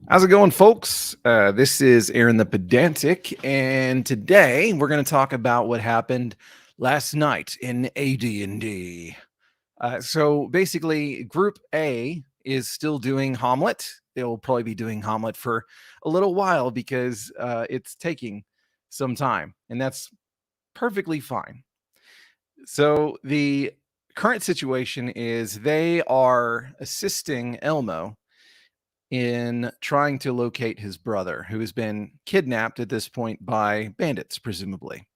How's it going, folks? This is Aaron the Pedantic, and today we're going to talk about what happened last night in AD&D. So basically, Group A is still doing Hommlet. They'll probably be doing Hommlet for a little while because it's taking some time, and that's perfectly fine. So the current situation is they are assisting Elmo in trying to locate his brother, who has been kidnapped at this point by bandits, presumably.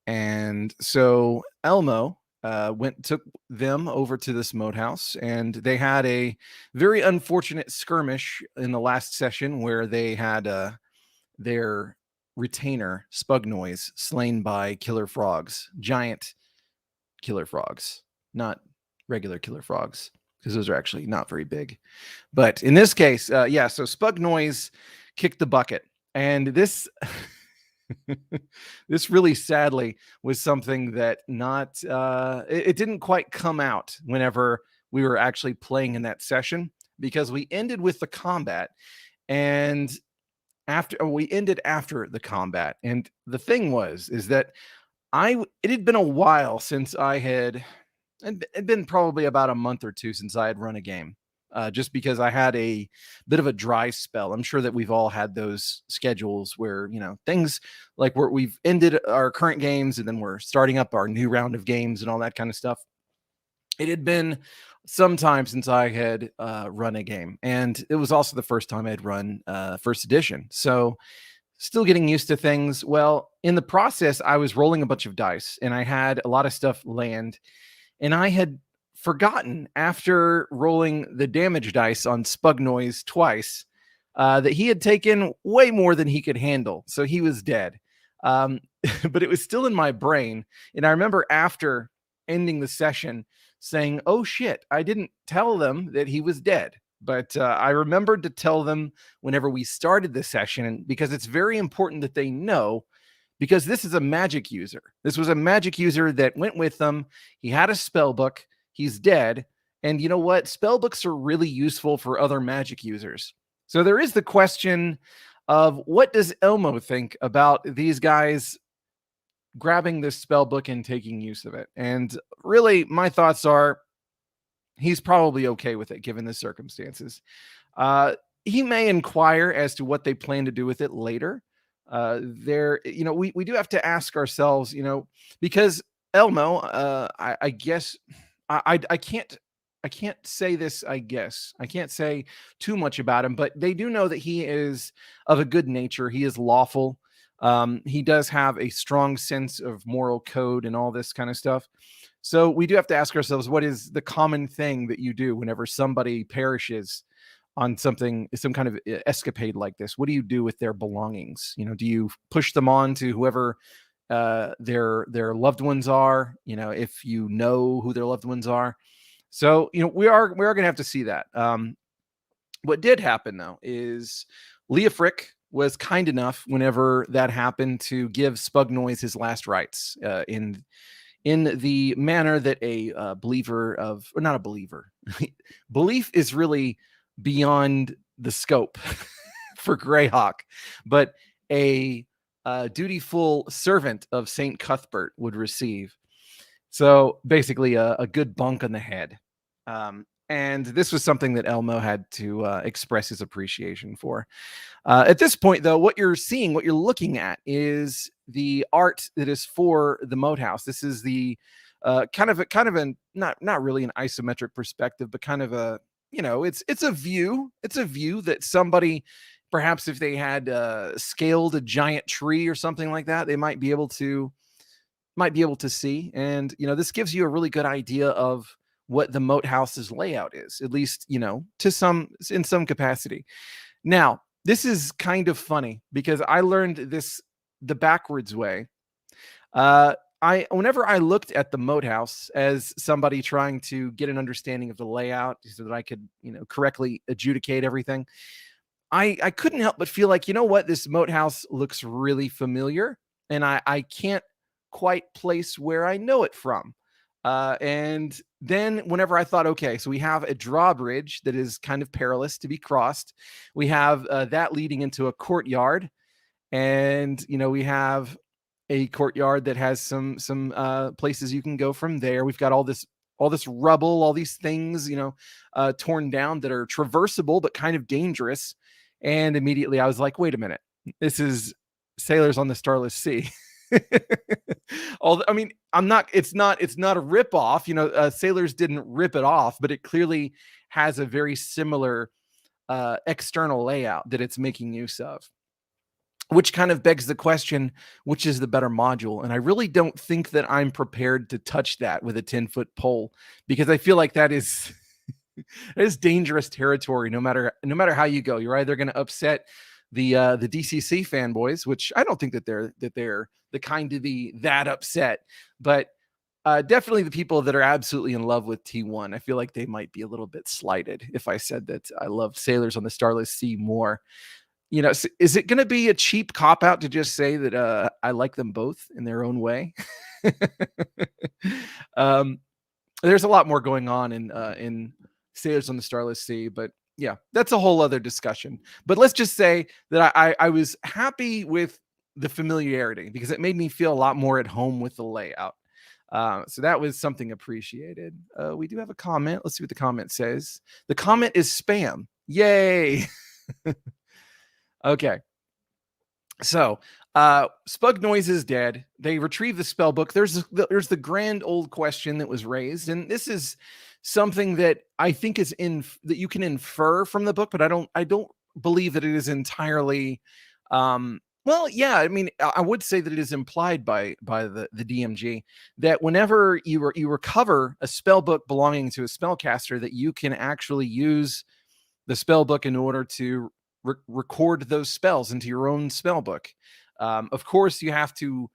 And so Elmo took them over to this Moathouse, and they had a very unfortunate skirmish in the last session where they had their retainer Spugnoise slain by killer frogs, giant killer frogs, not regular killer frogs, because those are actually not very big. But in this case, so Spugnoise kicked the bucket. And this this really sadly was something that it didn't quite come out whenever we were actually playing in that session, because we ended with the combat, and we ended after the combat. And the thing is that it had been a while since it'd been probably about a month or two since I had run a game, just because I had a bit of a dry spell. I'm sure that we've all had those schedules where, things like where we've ended our current games and then we're starting up our new round of games and all that kind of stuff. It had been some time since I had run a game, and it was also the first time I'd run first edition. So still getting used to things. Well, in the process, I was rolling a bunch of dice and I had a lot of stuff land, and I had forgotten, after rolling the damage dice on Spugnoise twice, that he had taken way more than he could handle. So he was dead. But it was still in my brain. And I remember after ending the session saying, "Oh shit, I didn't tell them that he was dead." But I remembered to tell them whenever we started the session, because it's very important that they know, because this is a magic user. This was a magic user that went with them. He had a spell book. He's dead. And you know what? Spell books are really useful for other magic users. So there is the question of, what does Elmo think about these guys grabbing this spell book and taking use of it? And really, my thoughts are, he's probably okay with it given the circumstances. He may inquire as to what they plan to do with it later. We do have to ask ourselves, because Elmo, I guess I can't say this. I guess I can't say too much about him, but they do know that he is of a good nature. He is lawful. He does have a strong sense of moral code and all this kind of stuff. So we do have to ask ourselves, what is the common thing that you do whenever somebody perishes on some kind of escapade like this? What do you do with their belongings? Do you push them on to whoever their loved ones are? If you know who their loved ones are. So we are going to have to see that. What did happen though is Leah Frick was kind enough, whenever that happened, to give Spugnoise his last rites in the manner that a believer of, or not a believer, belief is really beyond the scope for Greyhawk, but a dutiful servant of Saint Cuthbert would receive. So basically a good bunk on the head. And this was something that Elmo had to express his appreciation for. At this point, though, what you're looking at is the art that is for the Moathouse. This is the kind of a not really an isometric perspective, but kind of a, it's a view. It's a view that somebody, perhaps if they had scaled a giant tree or something like that, they might be able to see. And this gives you a really good idea of what the Moathouse's layout is, at least, in some capacity. Now, this is kind of funny because I learned this the backwards way. Whenever I looked at the Moathouse as somebody trying to get an understanding of the layout so that I could, correctly adjudicate everything, I couldn't help but feel like, what, this Moathouse looks really familiar, and I can't quite place where I know it from. And then whenever I thought, okay, so we have a drawbridge that is kind of perilous to be crossed. We have that leading into a courtyard, and we have a courtyard that has some places you can go from there. We've got all this rubble, all these things, torn down that are traversable but kind of dangerous. And immediately I was like, wait a minute, this is Sailors on the Starless Sea. I mean, it's not a rip off. Sailors didn't rip it off, but it clearly has a very similar external layout that it's making use of, which kind of begs the question, which is the better module? And I really don't think that I'm prepared to touch that with a 10-foot pole, because I feel like that is that is dangerous territory. No matter how you go, you're either going to upset the DCC fanboys, which I don't think that they're the kind to be that upset, but definitely the people that are absolutely in love with T1. I feel like they might be a little bit slighted if I said that I love Sailors on the Starless Sea more. Is it going to be a cheap cop out to just say that I like them both in their own way? There's a lot more going on in Sailors on the Starless Sea, but yeah, that's a whole other discussion. But let's just say that I was happy with the familiarity, because it made me feel a lot more at home with the layout. So that was something appreciated. We do have a comment. Let's see what the comment says. The comment is spam. Yay. Okay. So Spug Noise is dead. They retrieve the spell book. There's the grand old question that was raised, and this is something that I think is that you can infer from the book, but I don't believe that it is entirely well, yeah, I mean, I would say that it is implied by the DMG that whenever you recover a spell book belonging to a spellcaster, that you can actually use the spell book in order to record those spells into your own spell book. Of course, you have to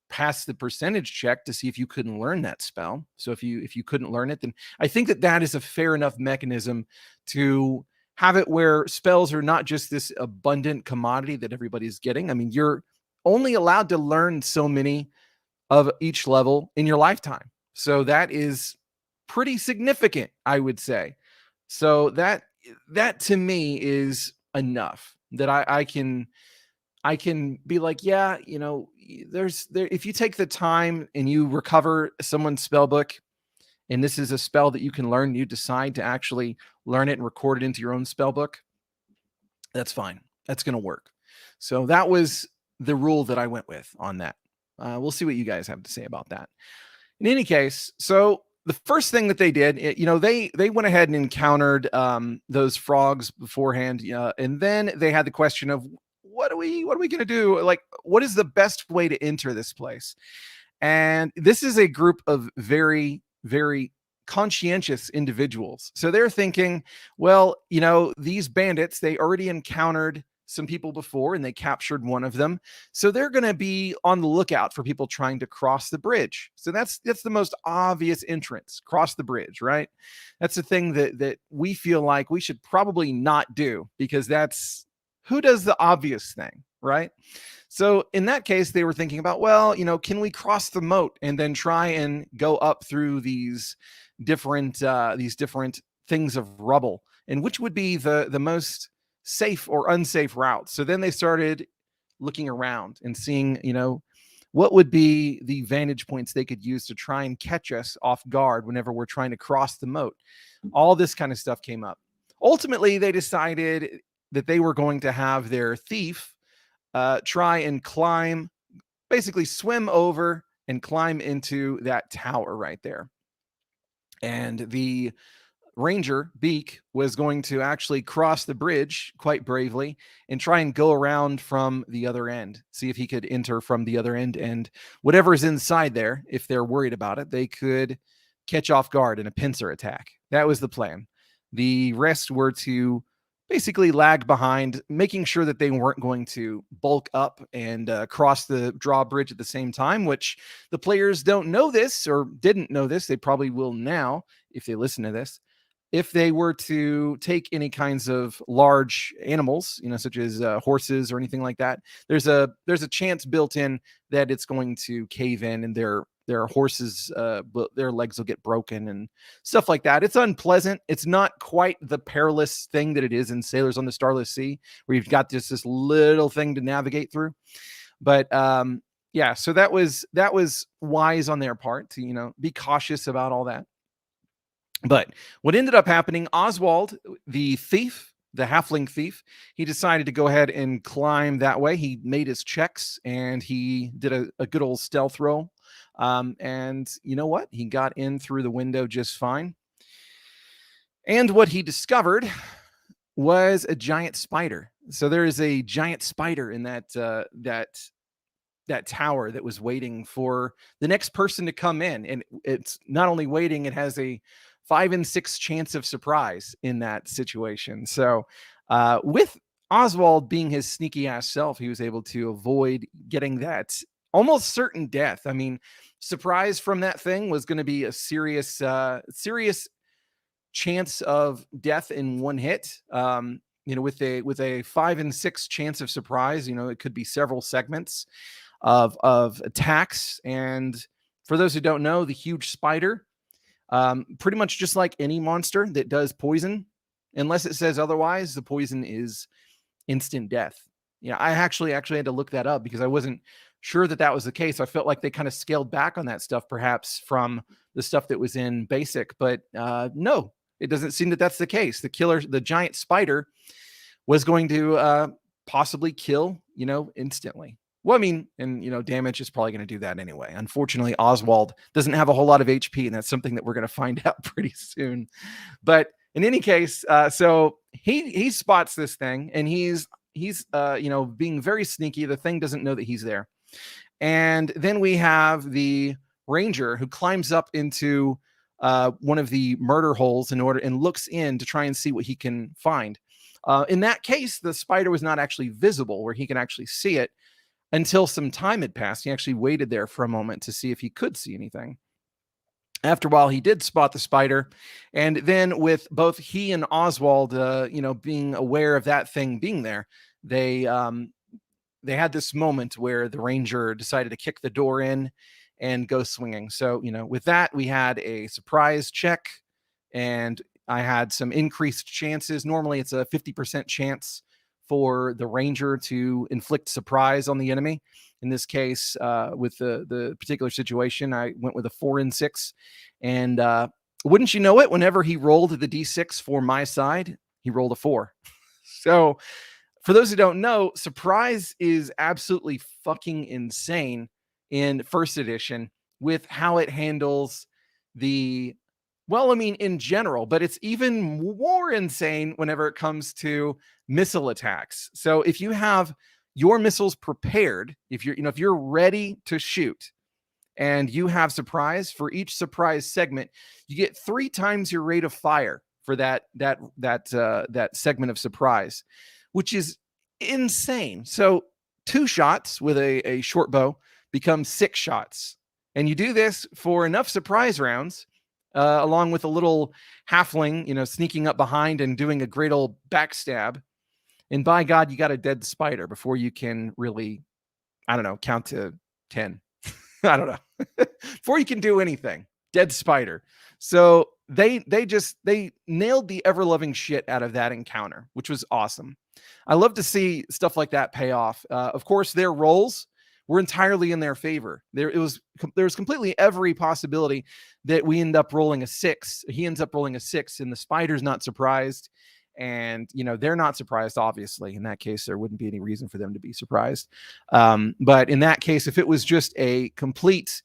pass the percentage check to see if you couldn't learn that spell. So if you couldn't learn it, then I think that is a fair enough mechanism to have it where spells are not just this abundant commodity that everybody's getting. I mean, you're only allowed to learn so many of each level in your lifetime. So that is pretty significant, I would say. So that to me is enough that I can be like, yeah, if you take the time and you recover someone's spell book, and this is a spell that you can learn, you decide to actually learn it and record it into your own spell book, that's fine. That's going to work. So that was the rule that I went with on that. We'll see what you guys have to say about that. In any case, so the first thing that they did, they went ahead and encountered those frogs beforehand, and then they had the question of what are we going to do? Like, what is the best way to enter this place? And this is a group of very, very conscientious individuals. So they're thinking, well, these bandits, they already encountered some people before and they captured one of them. So they're going to be on the lookout for people trying to cross the bridge. So that's the most obvious entrance, cross the bridge, right? That's the thing that we feel like we should probably not do, because that's who does the obvious thing, right? So in that case, they were thinking about, well, can we cross the moat and then try and go up through these different things of rubble, and which would be the most safe or unsafe route? So then they started looking around and seeing, what would be the vantage points they could use to try and catch us off guard whenever we're trying to cross the moat. All this kind of stuff came up. Ultimately, they decided that they were going to have their thief try and climb, basically swim over and climb into that tower right there. And the ranger, Beak, was going to actually cross the bridge quite bravely and try and go around from the other end, see if he could enter from the other end, and whatever's inside there, if they're worried about it, they could catch off guard in a pincer attack. That was the plan. The rest were to basically lag behind, making sure that they weren't going to bulk up and cross the drawbridge at the same time, which the players don't know this, or didn't know this. They probably will now if they listen to this. If they were to take any kinds of large animals, such as horses or anything like that, there's a chance built in that it's going to cave in and their their horses, their legs will get broken and stuff like that. It's unpleasant. It's not quite the perilous thing that it is in Sailors on the Starless Sea, where you've got this little thing to navigate through. But yeah, so that was wise on their part to be cautious about all that. But what ended up happening, Oswald, the thief, the halfling thief, he decided to go ahead and climb that way. He made his checks and he did a good old stealth roll. And you know what? He got in through the window just fine. And what he discovered was a giant spider. So there is a giant spider in that tower that was waiting for the next person to come in. And it's not only waiting, it has a 5 in 6 chance of surprise in that situation. So with Oswald being his sneaky ass self, he was able to avoid getting that almost certain death. I mean, surprise from that thing was going to be a serious chance of death in one hit. With a 5 in 6 chance of surprise, it could be several segments of attacks. And for those who don't know, the huge spider, pretty much just like any monster that does poison, unless it says otherwise, the poison is instant death. I actually had to look that up because I wasn't sure that was the case. I felt like they kind of scaled back on that stuff, perhaps from the stuff that was in basic, but no, it doesn't seem that that's the case. The giant spider was going to possibly kill, instantly. Well, I mean, and damage is probably going to do that anyway. Unfortunately, Oswald doesn't have a whole lot of HP, and that's something that we're going to find out pretty soon. But in any case, so he spots this thing, and he's being very sneaky. The thing doesn't know that he's there. And then we have the ranger who climbs up into one of the murder holes and looks in to try and see what he can find. In that case, the spider was not actually visible where he can actually see it until some time had passed. He actually waited there for a moment to see if he could see anything. After a while, he did spot the spider. And then with both he and Oswald, being aware of that thing being there, they had this moment where the ranger decided to kick the door in and go swinging. So, with that, we had a surprise check, and I had some increased chances. Normally, it's a 50% chance for the ranger to inflict surprise on the enemy. In this case, with the particular situation, I went with a 4 in 6. And wouldn't you know it, whenever he rolled the D6 for my side, he rolled a 4. So for those who don't know, surprise is absolutely fucking insane in first edition with how it handles in general, but it's even more insane whenever it comes to missile attacks. So if you have your missiles prepared, if you're ready to shoot and you have surprise, for each surprise segment, you get 3 times your rate of fire for that segment of surprise, which is insane. So 2 shots with a short bow becomes 6 shots. And you do this for enough surprise rounds, along with a little halfling, sneaking up behind and doing a great old backstab. And by God, you got a dead spider before you can really, count to 10. I don't know. Before you can do anything, dead spider. So they nailed the ever-loving shit out of that encounter, which was awesome. I love to see stuff like that pay off. Of course, their rolls were entirely in their favor. There was completely every possibility that we end up rolling a 6. He ends up rolling a 6, and the spider's not surprised. And, they're not surprised, obviously. In that case, there wouldn't be any reason for them to be surprised. But in that case, if it was just a complete,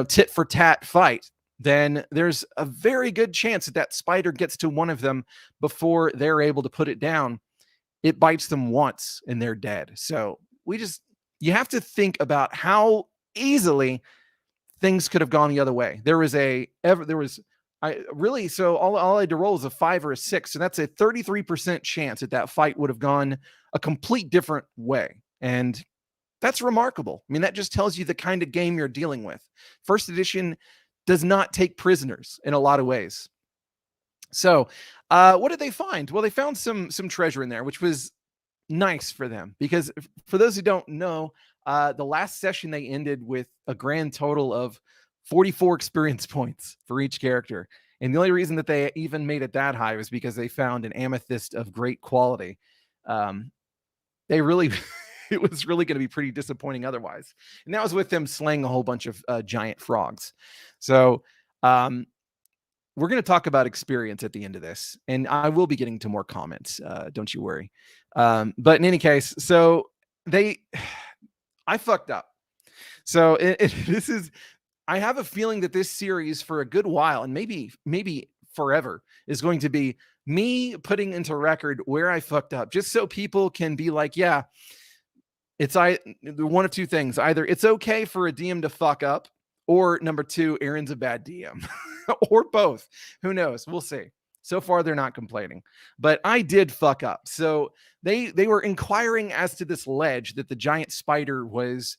tit for tat fight, then there's a very good chance that spider gets to one of them before they're able to put it down. It bites them once and they're dead. So you have to think about how easily things could have gone the other way. So all I had to roll is a 5 or a 6. And that's a 33% chance that fight would have gone a complete different way. And that's remarkable. I mean, that just tells you the kind of game you're dealing with. First edition does not take prisoners in a lot of ways. So what did they find? Well, they found some treasure in there, which was nice for them, because for those who don't know, the last session they ended with a grand total of 44 experience points for each character. And the only reason that they even made it that high was because they found an amethyst of great quality. They really, it was really going to be pretty disappointing otherwise. And that was with them slaying a whole bunch of giant frogs. So we're going to talk about experience at the end of this. And I will be getting to more comments. Don't you worry. But in any case, so I fucked up. So this is, I have a feeling that this series for a good while, and maybe forever, is going to be me putting into record where I fucked up, just so people can be like, yeah, it's one of two things. Either it's okay for a DM to fuck up, or number two, Aaron's a bad DM, or both. Who knows? We'll see. So far, they're not complaining, but I did fuck up. So they were inquiring as to this ledge that the giant spider was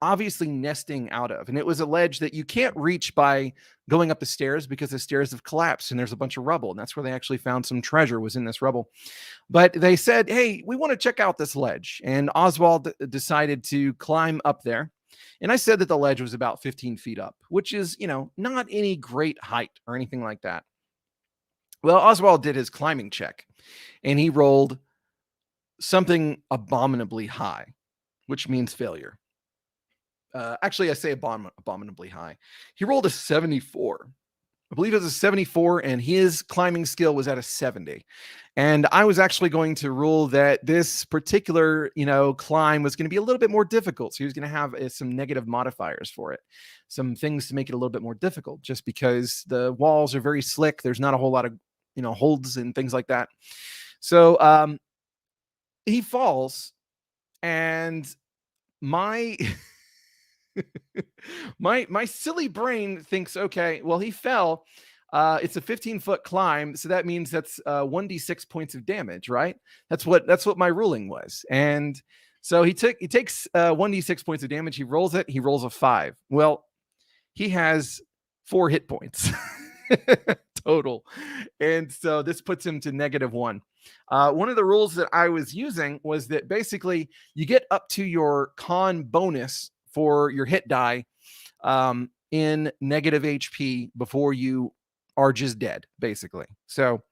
obviously nesting out of. And it was a ledge that you can't reach by going up the stairs because the stairs have collapsed and there's a bunch of rubble. And that's where they actually found some treasure, was in this rubble. But they said, hey, we want to check out this ledge. And Oswald decided to climb up there. And I said that the ledge was about 15 feet up, which is, not any great height or anything like that. Well, Oswald did his climbing check and he rolled something abominably high, which means failure. Actually, I say abominably high. He rolled a 74. I believe it was a 74, and his climbing skill was at a 70. And I was actually going to rule that this particular, climb was going to be a little bit more difficult. So he was going to have some negative modifiers for it, some things to make it a little bit more difficult, just because the walls are very slick. There's not a whole lot of, holds and things like that. So he falls, and my my silly brain thinks, okay, well, he fell. It's a 15-foot climb, so that means that's 1d6 points of damage, right? That's what my ruling was. And so he takes 1d6 points of damage. He rolls it. He rolls a 5. Well, he has 4 hit points total, and so this puts him to -1. One of the rules that I was using was that basically you get up to your con bonus for your hit die in negative HP before you are just dead, basically. So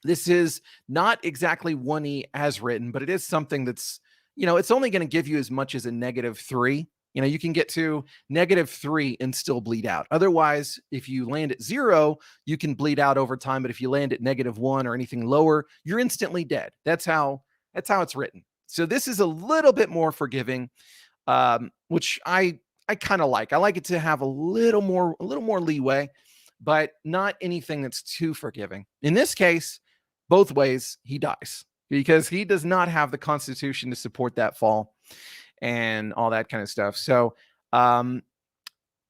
this is not exactly 1E as written, but it is something that's, it's only going to give you as much as a -3. You can get to -3 and still bleed out. Otherwise, if you land at 0, you can bleed out over time. But if you land at -1 or anything lower, you're instantly dead. That's how it's written. So this is a little bit more forgiving, which I kind of like. I like it to have a little more leeway, but not anything that's too forgiving. In this case, both ways, he dies because he does not have the constitution to support that fall and all that kind of stuff. So,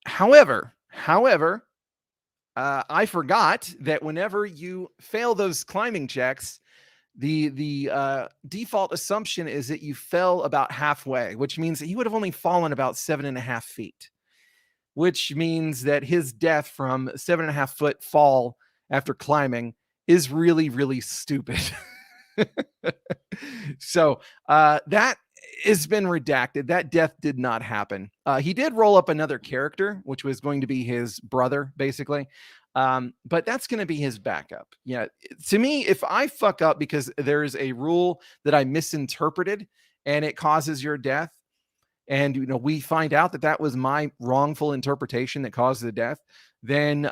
however, I forgot that whenever you fail those climbing checks, the default assumption is that you fell about halfway, which means that he would have only fallen about 7.5 feet, which means that his death from 7.5 foot fall after climbing is really, really stupid. So that has been redacted. That death did not happen. He did roll up another character, which was going to be his brother, basically. But that's going to be his backup. Yeah. To me, if I fuck up because there is a rule that I misinterpreted and it causes your death, and we find out that was my wrongful interpretation that caused the death, then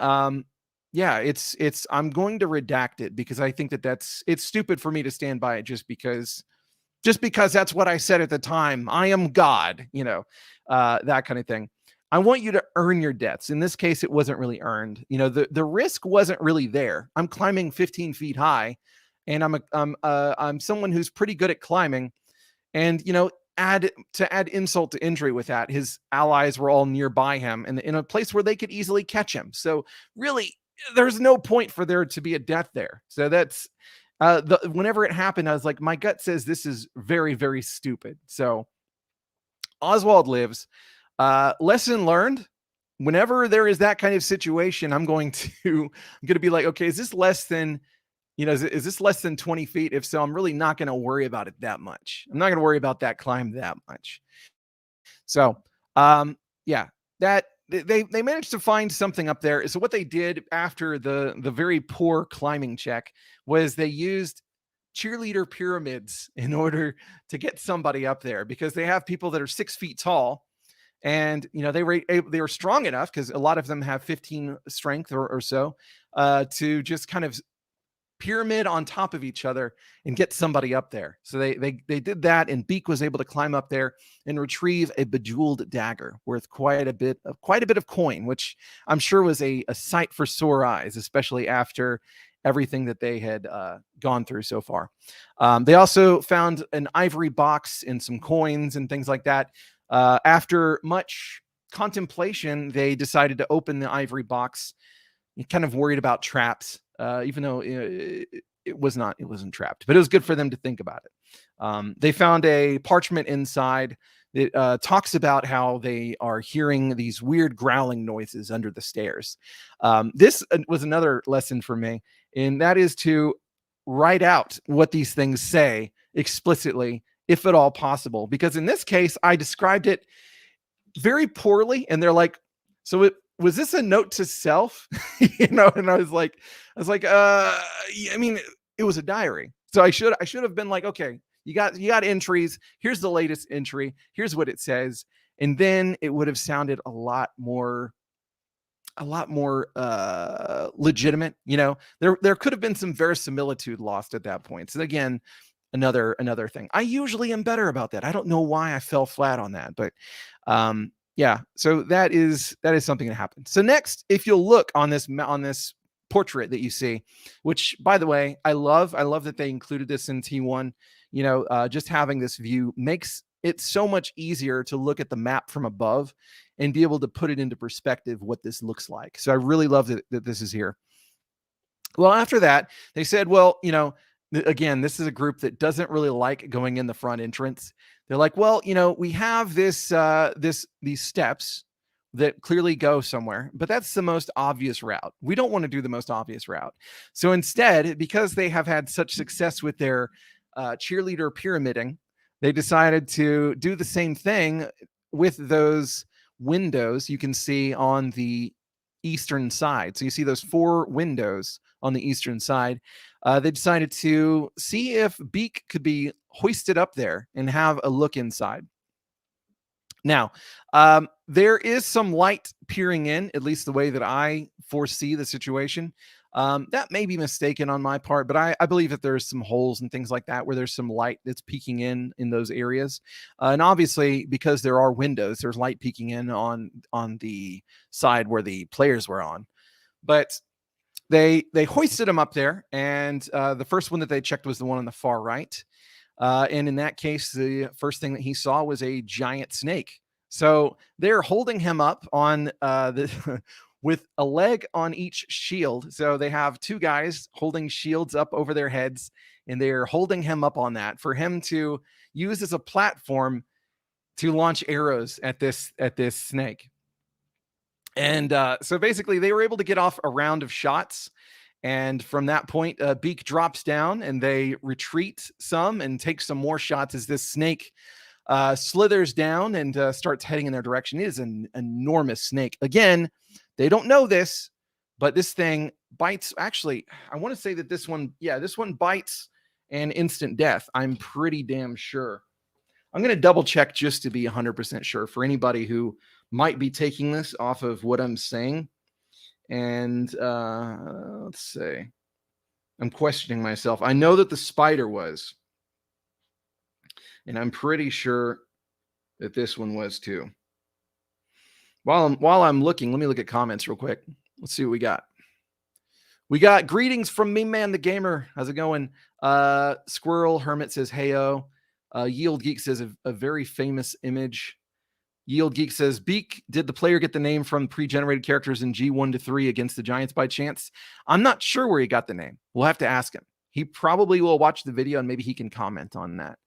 yeah, it's I'm going to redact it because I think it's stupid for me to stand by it just because that's what I said at the time. I am God, that kind of thing. I want you to earn your deaths. In this case, it wasn't really earned. The risk wasn't really there. I'm climbing 15 feet high, and I'm someone who's pretty good at climbing. And add insult to injury with that, his allies were all nearby him and in a place where they could easily catch him. So really, there's no point for there to be a death there. So that's whenever it happened, I was like, my gut says this is very, very stupid. So Oswald lives. Lesson learned. Whenever there is that kind of situation, I'm going to be like, okay, is this less than, is this less than 20 feet? If so, I'm really not going to worry about it that much. I'm not going to worry about that climb that much. So, yeah, that they managed to find something up there. So what they did after the very poor climbing check was they used cheerleader pyramids in order to get somebody up there, because they have people that are 6 feet tall, and they were strong enough, because a lot of them have 15 strength or so, to just kind of pyramid on top of each other and get somebody up there. So they did that, and Beak was able to climb up there and retrieve a bejeweled dagger worth quite a bit of coin, which I'm sure was a sight for sore eyes, especially after everything that they had gone through so far. They also found an ivory box and some coins and things like that. After much contemplation, they decided to open the ivory box. You're kind of worried about traps, even though it wasn't trapped, but it was good for them to think about it. They found a parchment inside that talks about how they are hearing these weird growling noises under the stairs. This was another lesson for me, and that is to write out what these things say explicitly, if at all possible, because in this case, I described it very poorly, and they're like, so was this a note to self? And I was like, yeah, I mean, it was a diary. So I should have been like, okay, you got entries. Here's the latest entry. Here's what it says. And then it would have sounded a lot more legitimate. There could have been some verisimilitude lost at that point. So again, another thing. I usually am better about that. I don't know why I fell flat on that, but yeah, so that is something that happened. So next, if you'll look on this portrait that you see, which, by the way, I love that they included this in T1. Just having this view makes it so much easier to look at the map from above and be able to put it into perspective what this looks like. So I really love that this is here. Well, after that, they said, well, again, this is a group that doesn't really like going in the front entrance. They're like, well, we have these steps that clearly go somewhere, but that's the most obvious route. We don't want to do the most obvious route. So instead, because they have had such success with their cheerleader pyramiding, they decided to do the same thing with those windows you can see on the eastern side. So you see those 4 windows on the eastern side. They decided to see if Beak could be hoisted up there and have a look inside. Now, there is some light peering in, at least the way that I foresee the situation. That may be mistaken on my part, but I believe that there's some holes and things like that where there's some light that's peeking in those areas. And obviously, because there are windows, there's light peeking in on the side where the players were on. But they hoisted him up there, and the first one that they checked was the one on the far right. And in that case, the first thing that he saw was a giant snake. So they're holding him up on with a leg on each shield. So they have 2 guys holding shields up over their heads, and they're holding him up on that for him to use as a platform to launch arrows at this snake. And so basically they were able to get off a round of shots. And from that point, Beak drops down, and they retreat some and take some more shots as this snake slithers down and starts heading in their direction. It is an enormous snake. Again, they don't know this, but this thing bites. Actually, I want to say that this one bites and instant death. I'm pretty damn sure. I'm going to double check just to be 100% sure for anybody who might be taking this off of what I'm saying. And let's see. I'm questioning myself. I know that the spider was, and I'm pretty sure that this one was too. While I'm looking, let me look at comments real quick. Let's see what we got. We got greetings from Me Man the Gamer. How's it going? Squirrel Hermit says, heyo. Yield Geek says a very famous image. Yield Geek says, Beak, did the player get the name from pre-generated characters in G1 to 3 against the Giants by chance? I'm not sure where he got the name. We'll have to ask him. He probably will watch the video and maybe he can comment on that.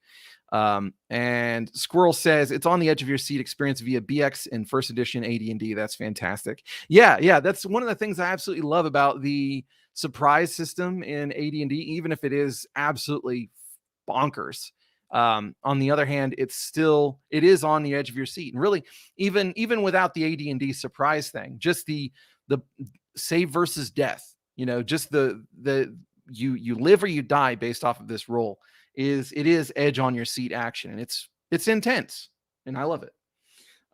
And Squirrel says, it's on the edge of your seat experience via BX and first edition AD&D. That's fantastic. Yeah. That's one of the things I absolutely love about the surprise system in AD&D, even if it is absolutely bonkers. On the other hand, it is on the edge of your seat. And really, even without the AD&D surprise thing, just the save versus death, just the you live or you die based off of this roll, is edge on your seat action, and it's intense, and I love it.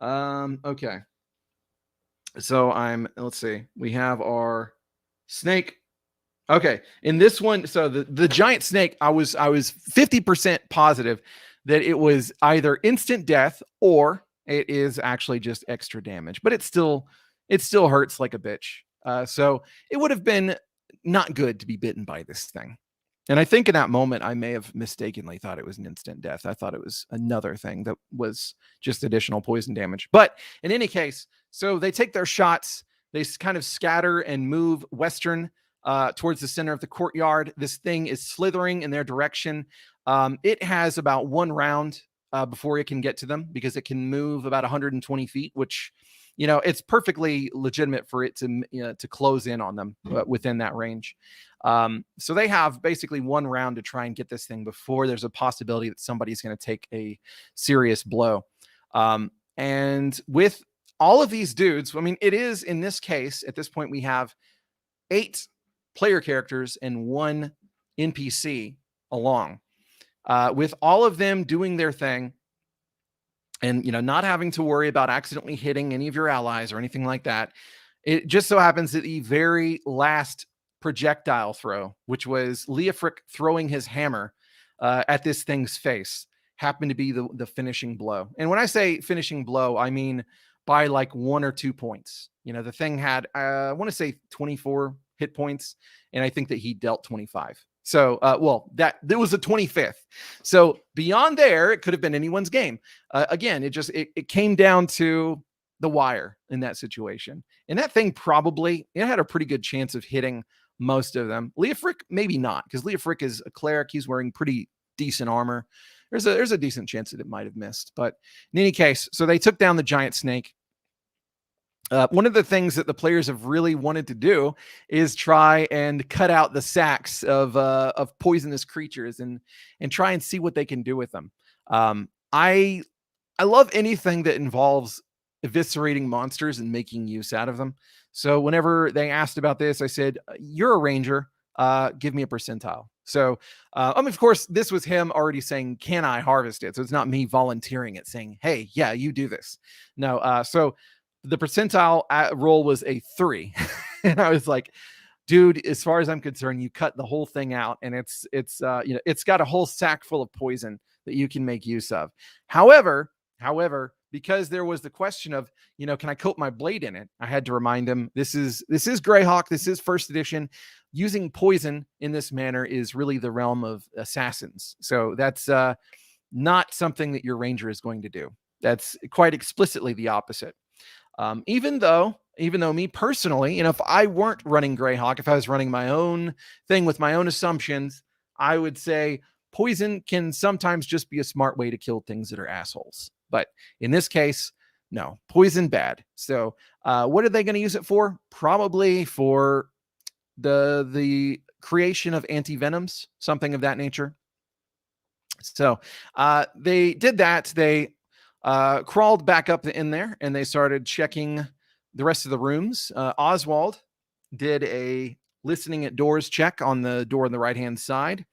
Okay. So let's see. We have our snake. Okay. In this one, so the giant snake, I was 50% positive that it was either instant death or it is actually just extra damage, but it still hurts like a bitch. So it would have been not good to be bitten by this thing. And I think in that moment, I may have mistakenly thought it was an instant death. I thought it was another thing that was just additional poison damage. But in any case, so they take their shots. They kind of scatter and move western towards the center of the courtyard. This thing is slithering in their direction. It has about one round before it can get to them, because it can move about 120 feet, which, it's perfectly legitimate for it to close in on them within that range. So they have basically one round to try and get this thing before there's a possibility that somebody's going to take a serious blow. And with all of these dudes, I mean, it is, in this case, at this point, we have 8 player characters and 1 NPC along, with all of them doing their thing, and not having to worry about accidentally hitting any of your allies or anything like that. It just so happens that the very last projectile throw, which was Leofric throwing his hammer at this thing's face, happened to be the finishing blow. And when I say finishing blow, I mean by like 1 or 2 points. The thing had, I want to say 24 hit points, and I think that he dealt 25. So, there was a 25th. So beyond there, it could have been anyone's game. Again, it came down to the wire in that situation. And that thing it had a pretty good chance of hitting most of them. Leofric, maybe not, because Leofric is a cleric. He's wearing pretty decent armor. There's a decent chance that it might have missed. But in any case, so they took down the giant snake. One of the things that the players have really wanted to do is try and cut out the sacks of poisonous creatures and try and see what they can do with them. I love anything that involves eviscerating monsters and making use out of them. So whenever they asked about this, I said, "You're a ranger. Give me a percentile." So, of course, this was him already saying, "Can I harvest it?" So it's not me volunteering it, saying, "Hey, yeah, you do this." No. So the percentile roll was a 3. And I was like, dude, as far as I'm concerned, you cut the whole thing out, and it's got a whole sack full of poison that you can make use of. However, because there was the question of, can I coat my blade in it? I had to remind him, this is Greyhawk. This is 1st edition. Using poison in this manner is really the realm of assassins. So that's not something that your ranger is going to do. That's quite explicitly the opposite. Even though me personally, if I weren't running Greyhawk, if I was running my own thing with my own assumptions, I would say poison can sometimes just be a smart way to kill things that are assholes. But in this case, no, poison bad. So what are they going to use it for? Probably for the creation of anti-venoms, something of that nature. So they did that. They crawled back up in there, and they started checking the rest of the rooms. Oswald did a listening at doors check on the door on the right-hand side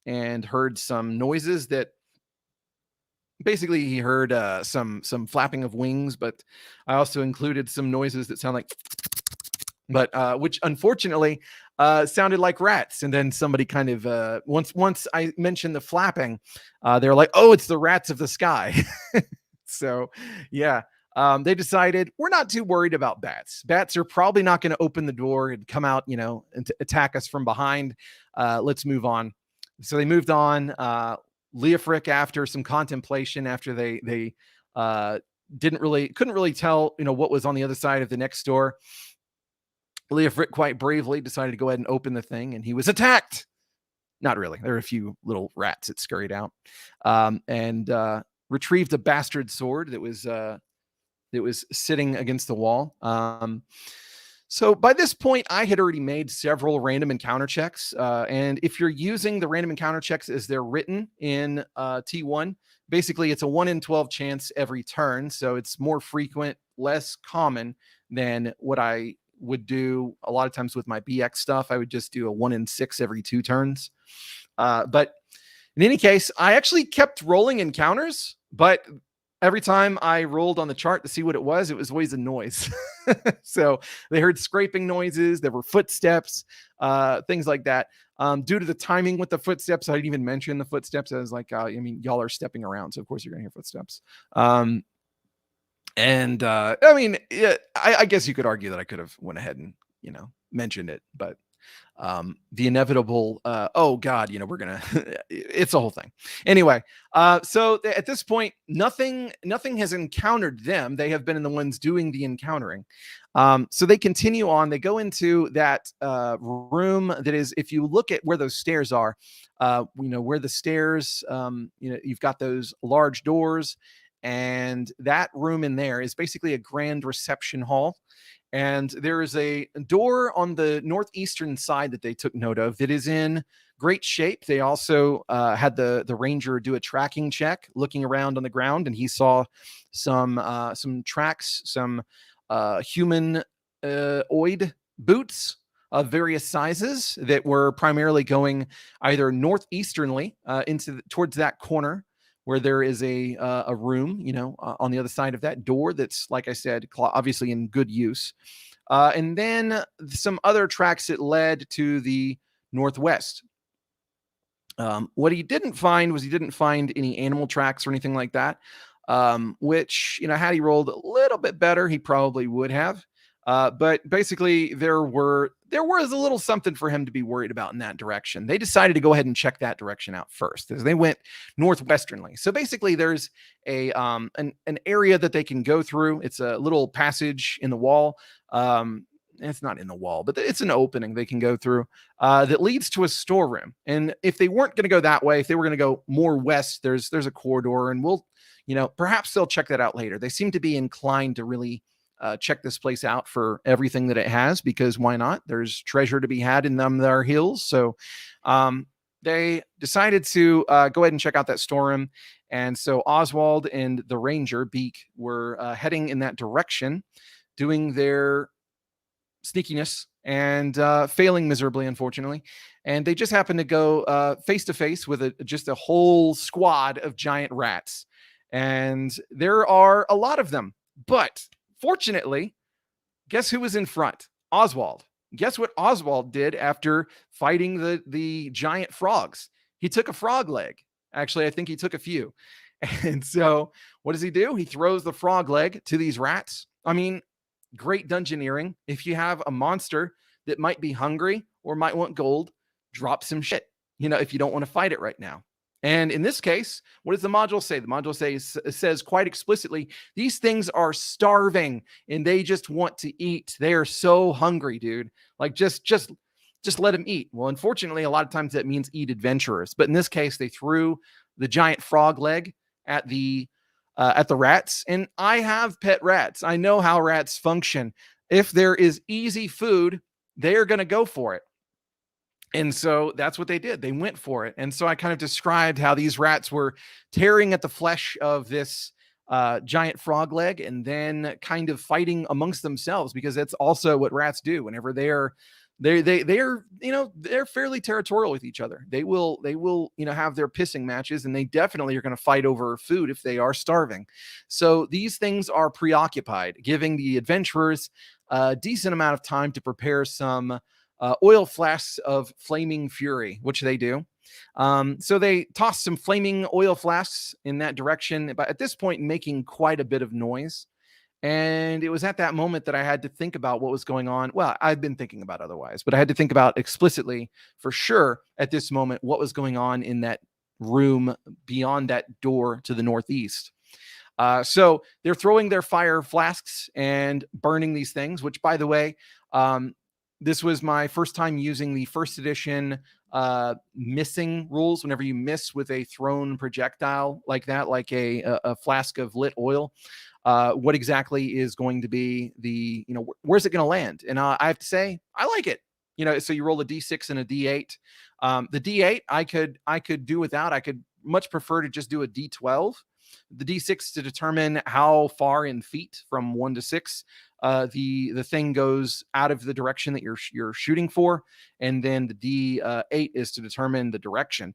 and heard some noises that basically he heard some flapping of wings, but I also included some noises that sound like, but which unfortunately sounded like rats. And then somebody kind of once I mentioned the flapping, they were like, "Oh, it's the rats of the sky." So, yeah, they decided we're not too worried about bats. Bats are probably not going to open the door and come out, and attack us from behind. Let's move on. So they moved on. Leofric, after some contemplation, after they couldn't really tell, what was on the other side of the next door, Leofric quite bravely decided to go ahead and open the thing, and he was attacked. Not really. There were a few little rats that scurried out, and retrieved a bastard sword that was sitting against the wall. So by this point, I had already made several random encounter checks. And if you're using the random encounter checks as they're written in T1, basically it's a 1 in 12 chance every turn. So it's more frequent, less common than what I would do a lot of times with my BX stuff. I would just do a 1 in 6 every 2 turns. But in any case, I actually kept rolling encounters, but every time I rolled on the chart to see what it was always a noise. So they heard scraping noises, there were footsteps, things like that. Due to the timing with the footsteps, I didn't even mention the footsteps. I was like, I mean, y'all are stepping around, so of course you're gonna hear footsteps. I mean, yeah, I guess you could argue that I could have went ahead and mentioned it, but the inevitable oh god, we're gonna it's a whole thing anyway. So at this point, nothing has encountered them. They have been the ones doing the encountering. So they continue on. They go into that room that is, if you look at where those stairs are, where the stairs, you've got those large doors, and that room in there is basically a grand reception hall. And there is a door on the northeastern side that they took note of that is in great shape. They also had the ranger do a tracking check, looking around on the ground, and he saw some tracks, some humanoid boots of various sizes that were primarily going either northeasternly towards that corner, where there is a room, on the other side of that door that's, like I said, obviously in good use. And then some other tracks that led to the northwest. What he didn't find any animal tracks or anything like that, which, had he rolled a little bit better, he probably would have. But basically, there was a little something for him to be worried about in that direction. They decided to go ahead and check that direction out first, as they went northwesternly. So basically, there's an area that they can go through. It's a little passage in the wall. It's not in the wall, but it's an opening they can go through that leads to a storeroom. And if they weren't going to go that way, if they were going to go more west, there's a corridor, and perhaps they'll check that out later. They seem to be inclined to really check this place out for everything that it has, because why not? There's treasure to be had in their hills. So they decided to go ahead and check out that storeroom. And so Oswald and the ranger, Beak, were heading in that direction, doing their sneakiness and failing miserably, unfortunately. And they just happened to go face to face with just a whole squad of giant rats. And there are a lot of them, but fortunately, guess who was in front? Oswald. Guess what Oswald did after fighting the giant frogs? He took a frog leg. Actually, I think he took a few. And so what does he do? He throws the frog leg to these rats. I mean, great dungeoneering. If you have a monster that might be hungry or might want gold, drop some shit, if you don't want to fight it right now. And in this case, what does the module say? The module says quite explicitly, these things are starving and they just want to eat. They are so hungry, dude. Like just let them eat. Well, unfortunately, a lot of times that means eat adventurers. But in this case, they threw the giant frog leg at the rats. And I have pet rats. I know how rats function. If there is easy food, they are going to go for it. And so that's what they did. They went for it. And so I kind of described how these rats were tearing at the flesh of this giant frog leg, and then kind of fighting amongst themselves, because that's also what rats do whenever they're fairly territorial with each other. They will have their pissing matches, and they definitely are going to fight over food if they are starving. So these things are preoccupied, giving the adventurers a decent amount of time to prepare some oil flasks of flaming fury, which they do. So they toss some flaming oil flasks in that direction, but at this point making quite a bit of noise. And it was at that moment that I had to think about what was going on. Well, I've been thinking about otherwise, but I had to think about explicitly, for sure, at this moment, what was going on in that room beyond that door to the northeast. So they're throwing their fire flasks and burning these things, which, by the way, this was my first time using the first edition missing rules. Whenever you miss with a thrown projectile like that, like a flask of lit oil, what exactly is going to be the, where's it going to land? And I have to say, I like it. So you roll a d6 and a d8. The d8 I could do without. I could much prefer to just do a d12. The d6 to determine how far in feet from 1 to 6 the thing goes out of the direction that you're shooting for, and then the d8 is to determine the direction.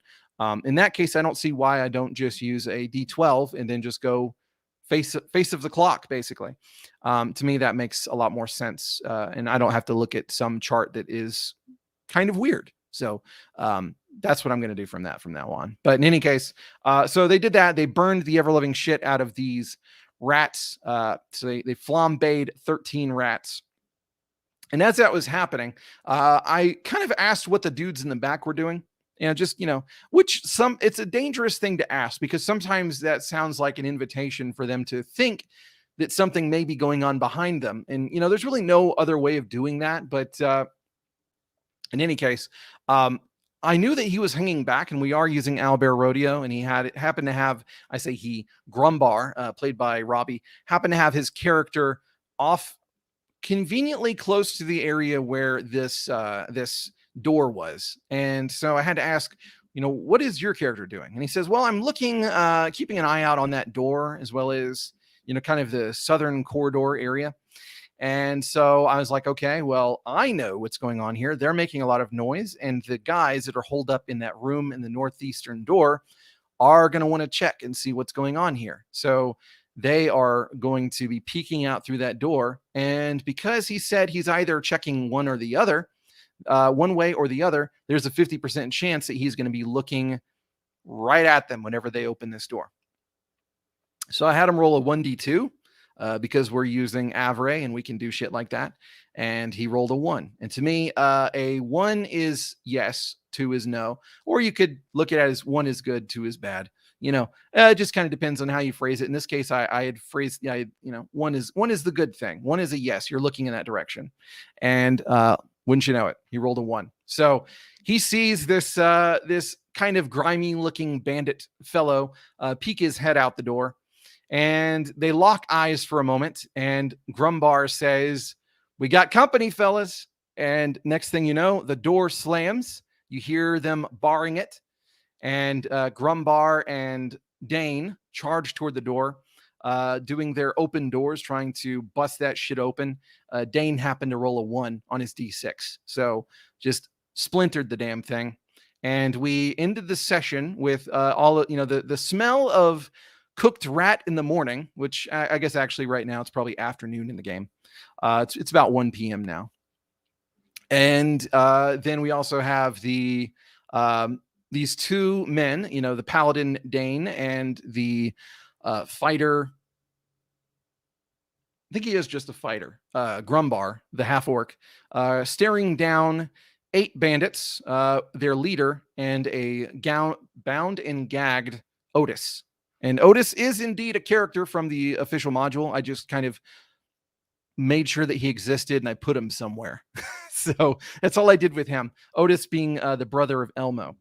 In that case, I don't see why I don't just use a d12 and then just go face of the clock, basically. To me, that makes a lot more sense, and I don't have to look at some chart that is kind of weird. So that's what I'm going to do from now on. But in any case, so they did that. They burned the ever-loving shit out of these rats. So they flambéed 13 rats. And as that was happening, I kind of asked what the dudes in the back were doing. Just, it's a dangerous thing to ask, because sometimes that sounds like an invitation for them to think that something may be going on behind them. And, there's really no other way of doing that. But in any case, I knew that he was hanging back, and we are using Owlbear Rodeo, and he happened to have, Grumbar, played by Robbie, happened to have his character off conveniently close to the area where this door was. And so I had to ask, what is your character doing? And he says, well, I'm looking, keeping an eye out on that door, as well as, kind of the southern corridor area. And so I was like, okay, well, I know what's going on here. They're making a lot of noise, and the guys that are holed up in that room in the northeastern door are going to want to check and see what's going on here. So they are going to be peeking out through that door. And because he said he's either checking one or the other, one way or the other, there's a 50% chance that he's going to be looking right at them whenever they open this door. So I had him roll a 1d2 because we're using Avray and we can do shit like that. And he rolled a 1. And to me, a 1 is yes, 2 is no. Or you could look at it as 1 is good, 2 is bad. It just kind of depends on how you phrase it. In this case, I had phrased, 1 is the good thing. 1 is a yes, you're looking in that direction. And wouldn't you know it, he rolled a 1. So he sees this kind of grimy looking bandit fellow peek his head out the door, and they lock eyes for a moment. And Grumbar says, "We got company, fellas." And next thing you know, the door slams. You hear them barring it. And Grumbar and Dane charge toward the door, doing their open doors, trying to bust that shit open. Dane happened to roll a 1 on his D6. So just splintered the damn thing. And we ended the session with the smell of cooked rat in the morning, which I guess actually right now it's probably afternoon in the game. It's about 1 p.m. now. And then we also have these two men, the paladin Dane and the fighter. I think he is just a fighter, Grumbar, the half orc, staring down 8 bandits, their leader, and a bound and gagged Otis. And Otis is indeed a character from the official module. I just kind of made sure that he existed and I put him somewhere. So that's all I did with him. Otis being the brother of Elmo.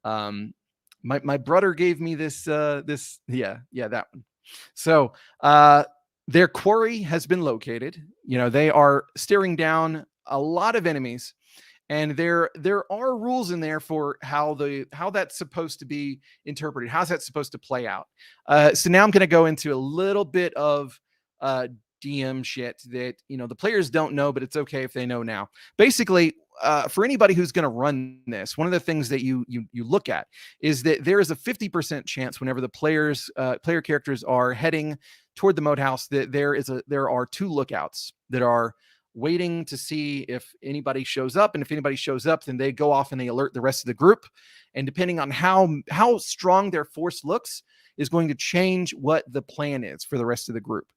My brother gave me this, that one. So their quarry has been located. They are staring down a lot of enemies, and there are rules in there for how that's supposed to be interpreted. How's that supposed to play out? So now I'm going to go into a little bit of DM shit that the players don't know, but it's okay if they know now. Basically, for anybody who's going to run this, one of the things that you look at is that there is a 50% chance whenever the player characters are heading toward the Moathouse that there are 2 lookouts that are waiting to see if anybody shows up. And if anybody shows up, then they go off and they alert the rest of the group. And depending on how strong their force looks is going to change what the plan is for the rest of the group.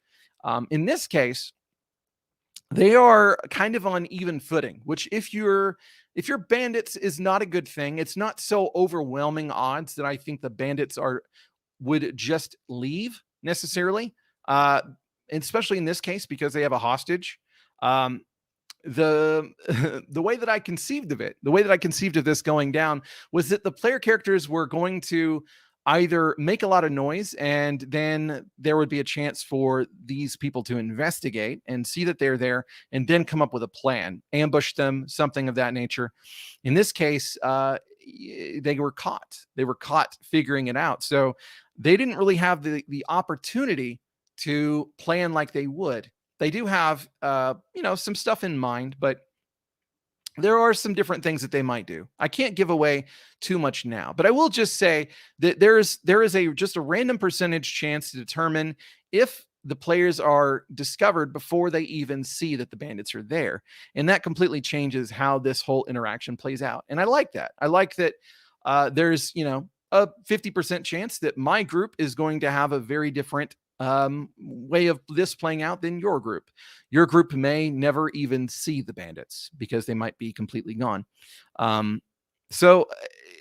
In this case, they are kind of on even footing, which if you're bandits is not a good thing. It's not so overwhelming odds that I think the bandits would just leave necessarily. Especially in this case, because they have a hostage. The way that I conceived of this going down was that the player characters were going to either make a lot of noise, and then there would be a chance for these people to investigate and see that they're there, and then come up with a plan, ambush them, something of that nature. In this case, they were caught. They were caught figuring it out. So they didn't really have the opportunity to plan like they would. They do have, some stuff in mind, but there are some different things that they might do. I can't give away too much now, but I will just say that there is just a random percentage chance to determine if the players are discovered before they even see that the bandits are there. And that completely changes how this whole interaction plays out. And I like that. I like that there's, a 50% chance that my group is going to have a very different way of this playing out than your group. Your group may never even see the bandits because they might be completely gone. So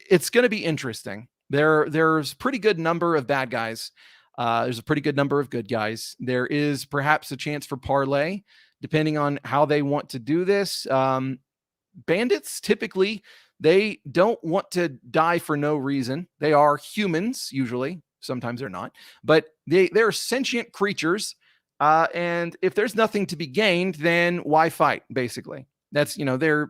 it's going to be interesting. There's pretty good number of bad guys. There's a pretty good number of good guys. There is perhaps a chance for parlay, depending on how they want to do this. Bandits typically, they don't want to die for no reason. They are humans usually. Sometimes they're not, but they're sentient creatures. And if there's nothing to be gained, then why fight? Basically, that's, they're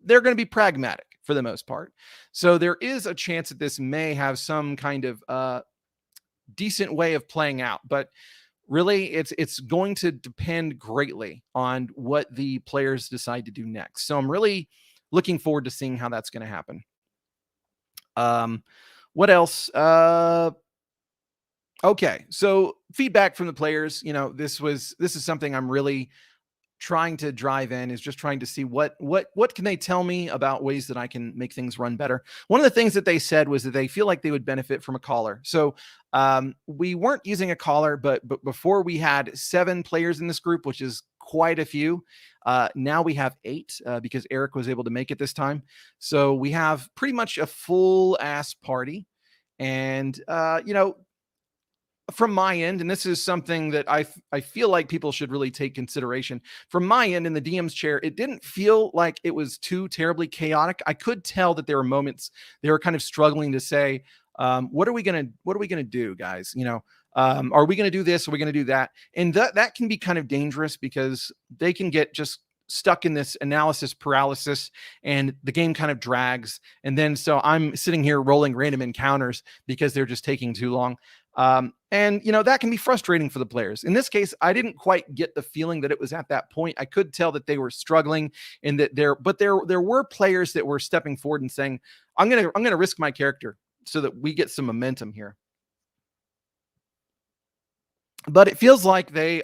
going to be pragmatic for the most part. So there is a chance that this may have some kind of decent way of playing out, but really it's going to depend greatly on what the players decide to do next. So I'm really looking forward to seeing how that's going to happen. What else? Okay, so feedback from the players. This is something I'm really trying to drive in, is just trying to see what can they tell me about ways that I can make things run better. One of the things that they said was that they feel like they would benefit from a caller. So we weren't using a caller, but before we had 7 players in this group, which is quite a few. Now we have 8 because Eric was able to make it this time. So we have pretty much a full ass party. And from my end, and this is something that I feel like people should really take consideration. From my end, in the DM's chair, it didn't feel like it was too terribly chaotic. I could tell that there were moments they were kind of struggling to say, what are we gonna do, guys? Are we gonna do this? Are we gonna do that? And that can be kind of dangerous because they can get just stuck in this analysis paralysis, and the game kind of drags. And then so I'm sitting here rolling random encounters because they're just taking too long. And that can be frustrating for the players. In this case, I didn't quite get the feeling that it was at that point. I could tell that they were struggling, and that there were players that were stepping forward and saying, I'm going to risk my character so that we get some momentum here. But it feels like they're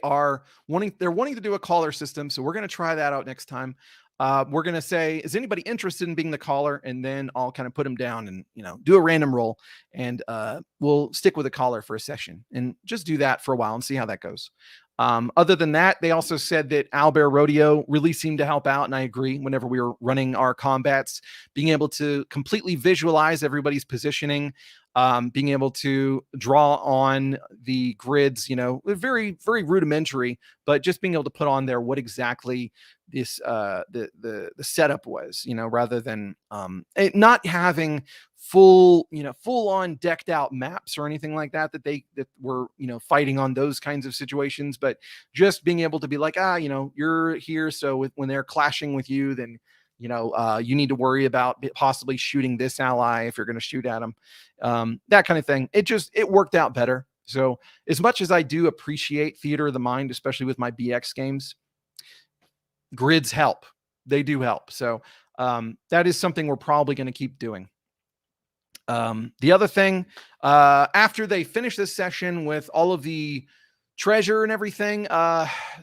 wanting to do a caller system. So we're going to try that out next time. We're going to say, is anybody interested in being the caller? And then I'll kind of put them down and, do a random roll, and we'll stick with a caller for a session and just do that for a while and see how that goes. Other than that, they also said that Owlbear Rodeo really seemed to help out. And I agree. Whenever we were running our combats, being able to completely visualize everybody's positioning, being able to draw on the grids, very, very rudimentary, but just being able to put on there what exactly this the setup was, rather than it not having full on decked out maps or anything like that that were fighting on those kinds of situations, but just being able to be like, you're here, so when they're clashing with you, then you need to worry about possibly shooting this ally if you're going to shoot at them, that kind of thing. It worked out better. So as much as I do appreciate theater of the mind, especially with my BX games, grids help. They do help. So that is something we're probably going to keep doing. The other thing, after they finish this session with all of the treasure and everything,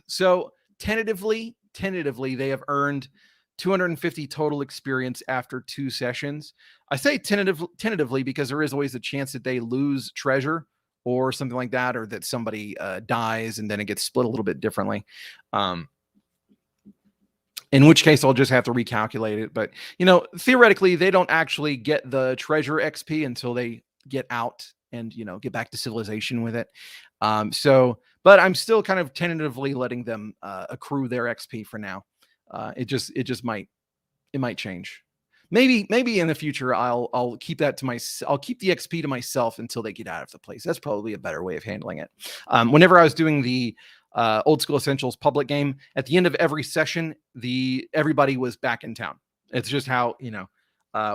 so tentatively they have earned 250 total experience after 2 sessions. I say tentatively because there is always a chance that they lose treasure or something like that, or that somebody dies and then it gets split a little bit differently. In which case I'll just have to recalculate it. But, theoretically, they don't actually get the treasure XP until they get out and, get back to civilization with it. But I'm still kind of tentatively letting them accrue their XP for now. It might change. maybe in the future I'll keep that to I'll keep the XP to myself until they get out of the place. That's probably a better way of handling it. Whenever I was doing the Old School Essentials public game, at the end of every session, everybody was back in town. It's just how,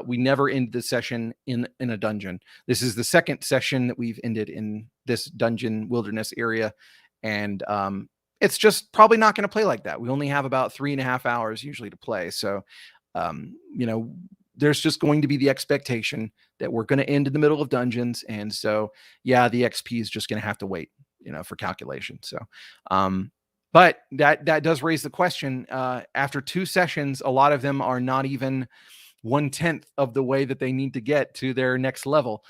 we never end the session in a dungeon. This is the second session that we've ended in this dungeon wilderness area, and it's just probably not going to play like that. We only have about 3.5 hours usually to play, so there's just going to be the expectation that we're going to end in the middle of dungeons, and so yeah, the XP is just going to have to wait, for calculation. So, but that does raise the question. After 2 sessions, a lot of them are not even 1/10 of the way that they need to get to their next level,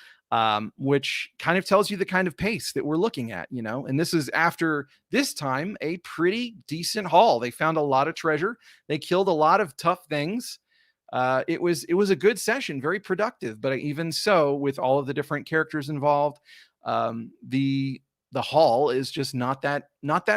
which kind of tells you the kind of pace that we're looking at, and this is after this time a pretty decent haul. They found a lot of treasure. They killed a lot of tough things. It was a good session, very productive, but even so, with all of the different characters involved, the haul is just not that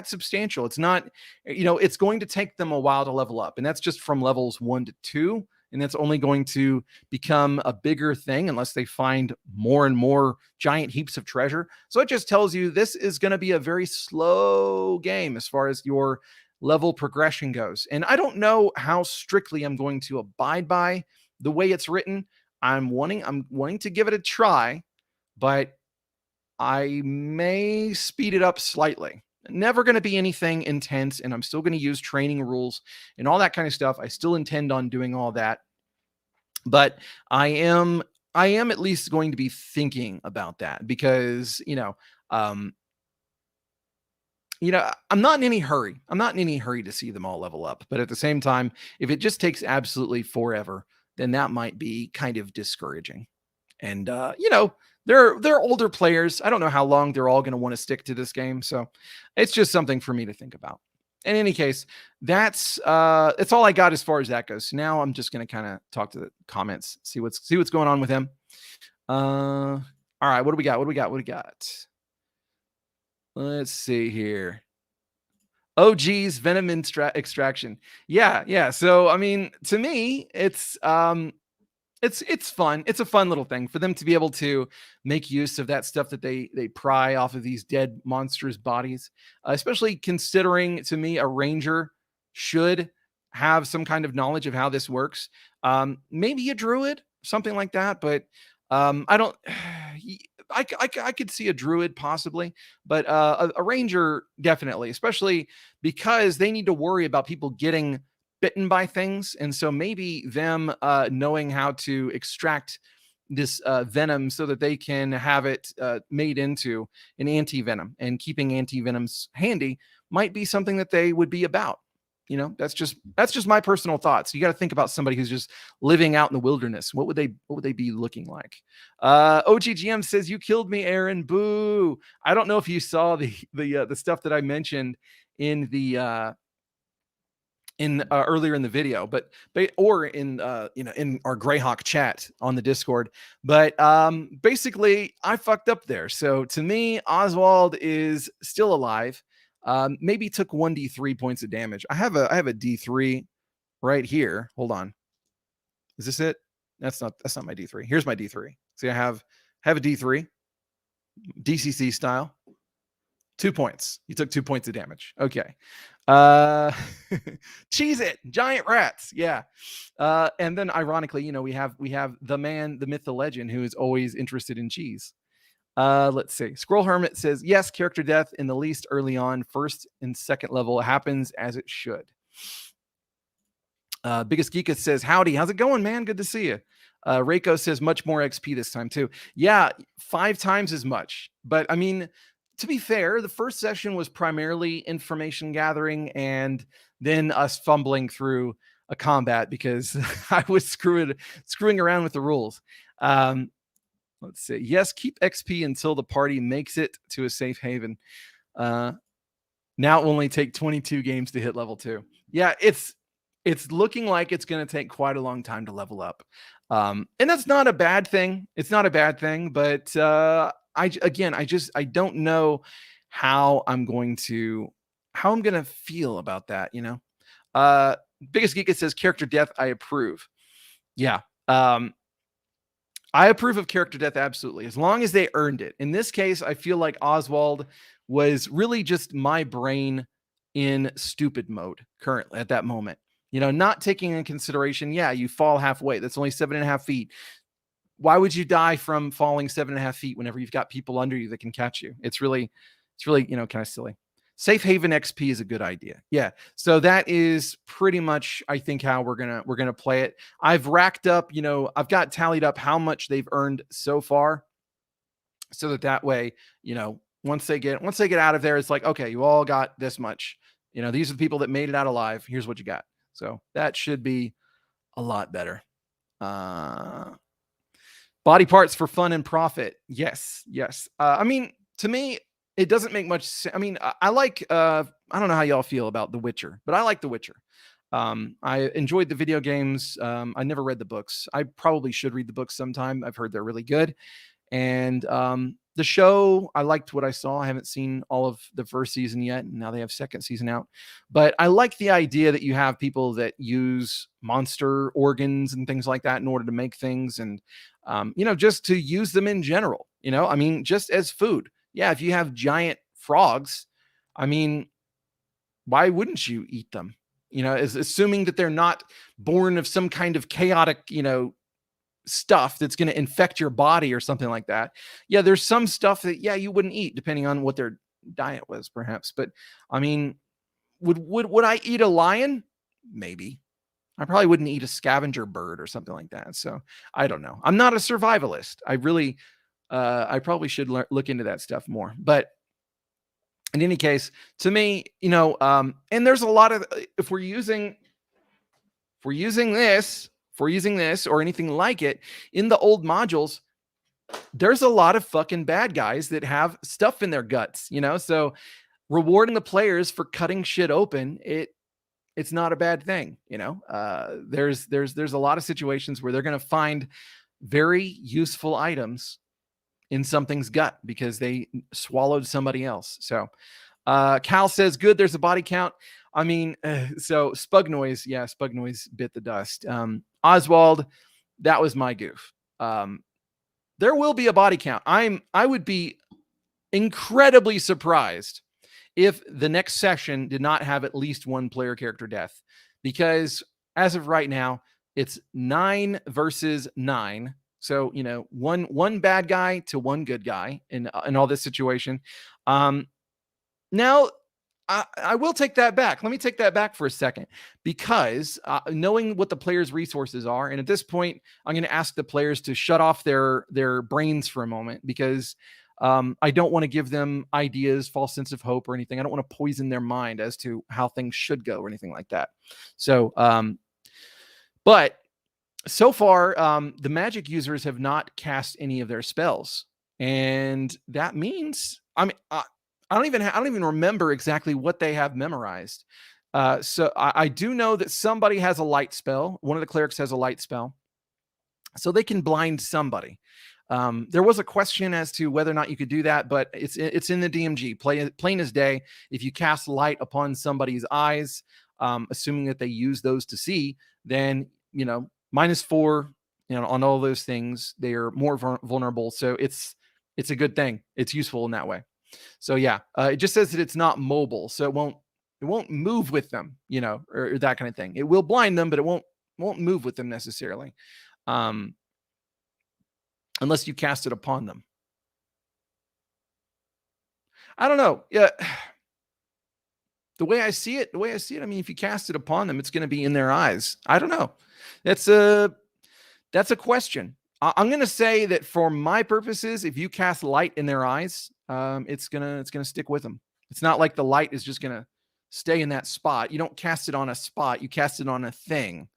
substantial. It's not, it's going to take them a while to level up, and that's just from levels 1 to 2. And that's only going to become a bigger thing unless they find more and more giant heaps of treasure. So it just tells you this is going to be a very slow game as far as your level progression goes. And I don't know how strictly I'm going to abide by the way it's written. I'm wanting to give it a try, but I may speed it up slightly. Never going to be anything intense, and I'm still going to use training rules and all that kind of stuff. I still intend on doing all that, but I am at least going to be thinking about that because I'm not in any hurry. I'm not in any hurry to see them all level up, but at the same time, if it just takes absolutely forever, then that might be kind of discouraging. And they're older players. I don't know how long they're all going to want to stick to this game, so it's just something for me to think about. In any case, that's all I got as far as that goes. So now I'm just going to kind of talk to the comments, see what's going on with him. All right, what do we got? Let's see here. Oh, geez, venom extraction. Yeah. So I mean, to me, it's fun. It's a fun little thing for them to be able to make use of that stuff that they pry off of these dead monsters' bodies, especially considering, to me, a ranger should have some kind of knowledge of how this works. Maybe a druid, something like that, but I don't. I could see a druid possibly, but a ranger definitely, especially because they need to worry about people getting bitten by things, and so maybe them knowing how to extract this venom so that they can have it made into an anti-venom, and keeping anti-venoms handy might be something that they would be about. That's just my personal thoughts. You got to think about somebody who's just living out in the wilderness. What would they be looking like? OGGM says, "You killed me, Aaron. Boo." I don't know if you saw the stuff that I mentioned in the earlier in the video, but or in in our Greyhawk chat on the Discord, but basically I fucked up there. So to me, Oswald is still alive. Maybe took 1d3 points of damage. I have a d3 right here. Hold on, is this it? That's not my d3. Here's my d3. See, I have a d3 DCC style. 2 points. You took 2 points of damage. Okay. Cheese it, giant rats. Yeah. And then ironically, we have the man, the myth, the legend, who is always interested in cheese. Let's see. Scroll Hermit says, yes, character death in the least early on, first and second level happens as it should. Biggest Geeka says, howdy, how's it going, man? Good to see you. Reiko says, much more XP this time too. Yeah, 5 times as much. But I mean, to be fair, the first session was primarily information gathering and then us fumbling through a combat because I was screwing around with the rules. Let's see. Yes, keep XP until the party makes it to a safe haven. Now it will only take 22 games to hit level 2. Yeah, it's looking like it's going to take quite a long time to level up. And that's not a bad thing. It's not a bad thing, but I don't know how I'm going to feel about that, Biggest Geek says character death, I approve. Yeah. Um, I approve of character death absolutely, as long as they earned it. In this case, I feel like Oswald was really just my brain in stupid mode currently at that moment. You know, not taking in consideration, yeah, you fall halfway. That's only 7.5 feet. Why would you die from falling 7.5 feet whenever you've got people under you that can catch you? It's really, kind of silly. Safe haven XP is a good idea. Yeah. So that is pretty much, I think, how we're gonna play it. I've racked up, I've got tallied up how much they've earned so far, so that way, once they get out of there, it's like, okay, you all got this much. These are the people that made it out alive. Here's what you got. So that should be a lot better. Uh, Body parts for fun and profit. Yes, yes. I mean, to me, it doesn't make much sense. I mean, I like. I don't know how y'all feel about The Witcher, but I like The Witcher. I enjoyed the video games. I never read the books. I probably should read the books sometime. I've heard they're really good. And the show, I liked what I saw. I haven't seen all of the first season yet, and now they have second season out. But I like the idea that you have people that use monster organs and things like that in order to make things, and just to use them in general. I mean, just as food. Yeah, if you have giant frogs, I mean, why wouldn't you eat them? As assuming that they're not born of some kind of chaotic, stuff that's going to infect your body or something like that. Yeah, there's some stuff that you wouldn't eat depending on what their diet was, perhaps. But I mean, would I eat a lion? Maybe. I probably wouldn't eat a scavenger bird or something like that. So I don't know. I'm not a survivalist. I probably should look into that stuff more. But in any case, to me, and there's a lot of, if we're using this or anything like it in the old modules, there's a lot of fucking bad guys that have stuff in their guts, so rewarding the players for cutting shit open, it's not a bad thing. There's a lot of situations where they're going to find very useful items in something's gut because they swallowed somebody else. So Cal says, good, there's a body count. I mean, so Spug Noise bit the dust. Oswald, that was my goof. There will be a body count. I would be incredibly surprised if the next session did not have at least one player character death, because as of right now, it's 9 versus 9. So, one bad guy to one good guy in all this situation. Now, I will take that back. Let me take that back for a second, because knowing what the players' resources are, and at this point, I'm going to ask the players to shut off their brains for a moment, because I don't want to give them ideas, false sense of hope or anything. I don't want to poison their mind as to how things should go or anything like that. So, but so far, the magic users have not cast any of their spells, and that means, I mean, I don't even remember exactly what they have memorized. So I do know that somebody has a light spell. One of the clerics has a light spell, so they can blind somebody. There was a question as to whether or not you could do that, but it's in the DMG. Plain as day. If you cast light upon somebody's eyes, assuming that they use those to see, then -4. On all those things, they are more vulnerable. So it's a good thing. It's useful in that way. So yeah, it just says that it's not mobile, so it won't move with them, or that kind of thing. It will blind them, but it won't move with them necessarily, unless you cast it upon them. I don't know. Yeah, the way I see it, I mean, if you cast it upon them, it's going to be in their eyes. I don't know. That's a question. I'm going to say that for my purposes, if you cast light in their eyes, it's gonna stick with them. It's not like the light is just gonna stay in that spot. You don't cast it on a spot, you cast it on a thing.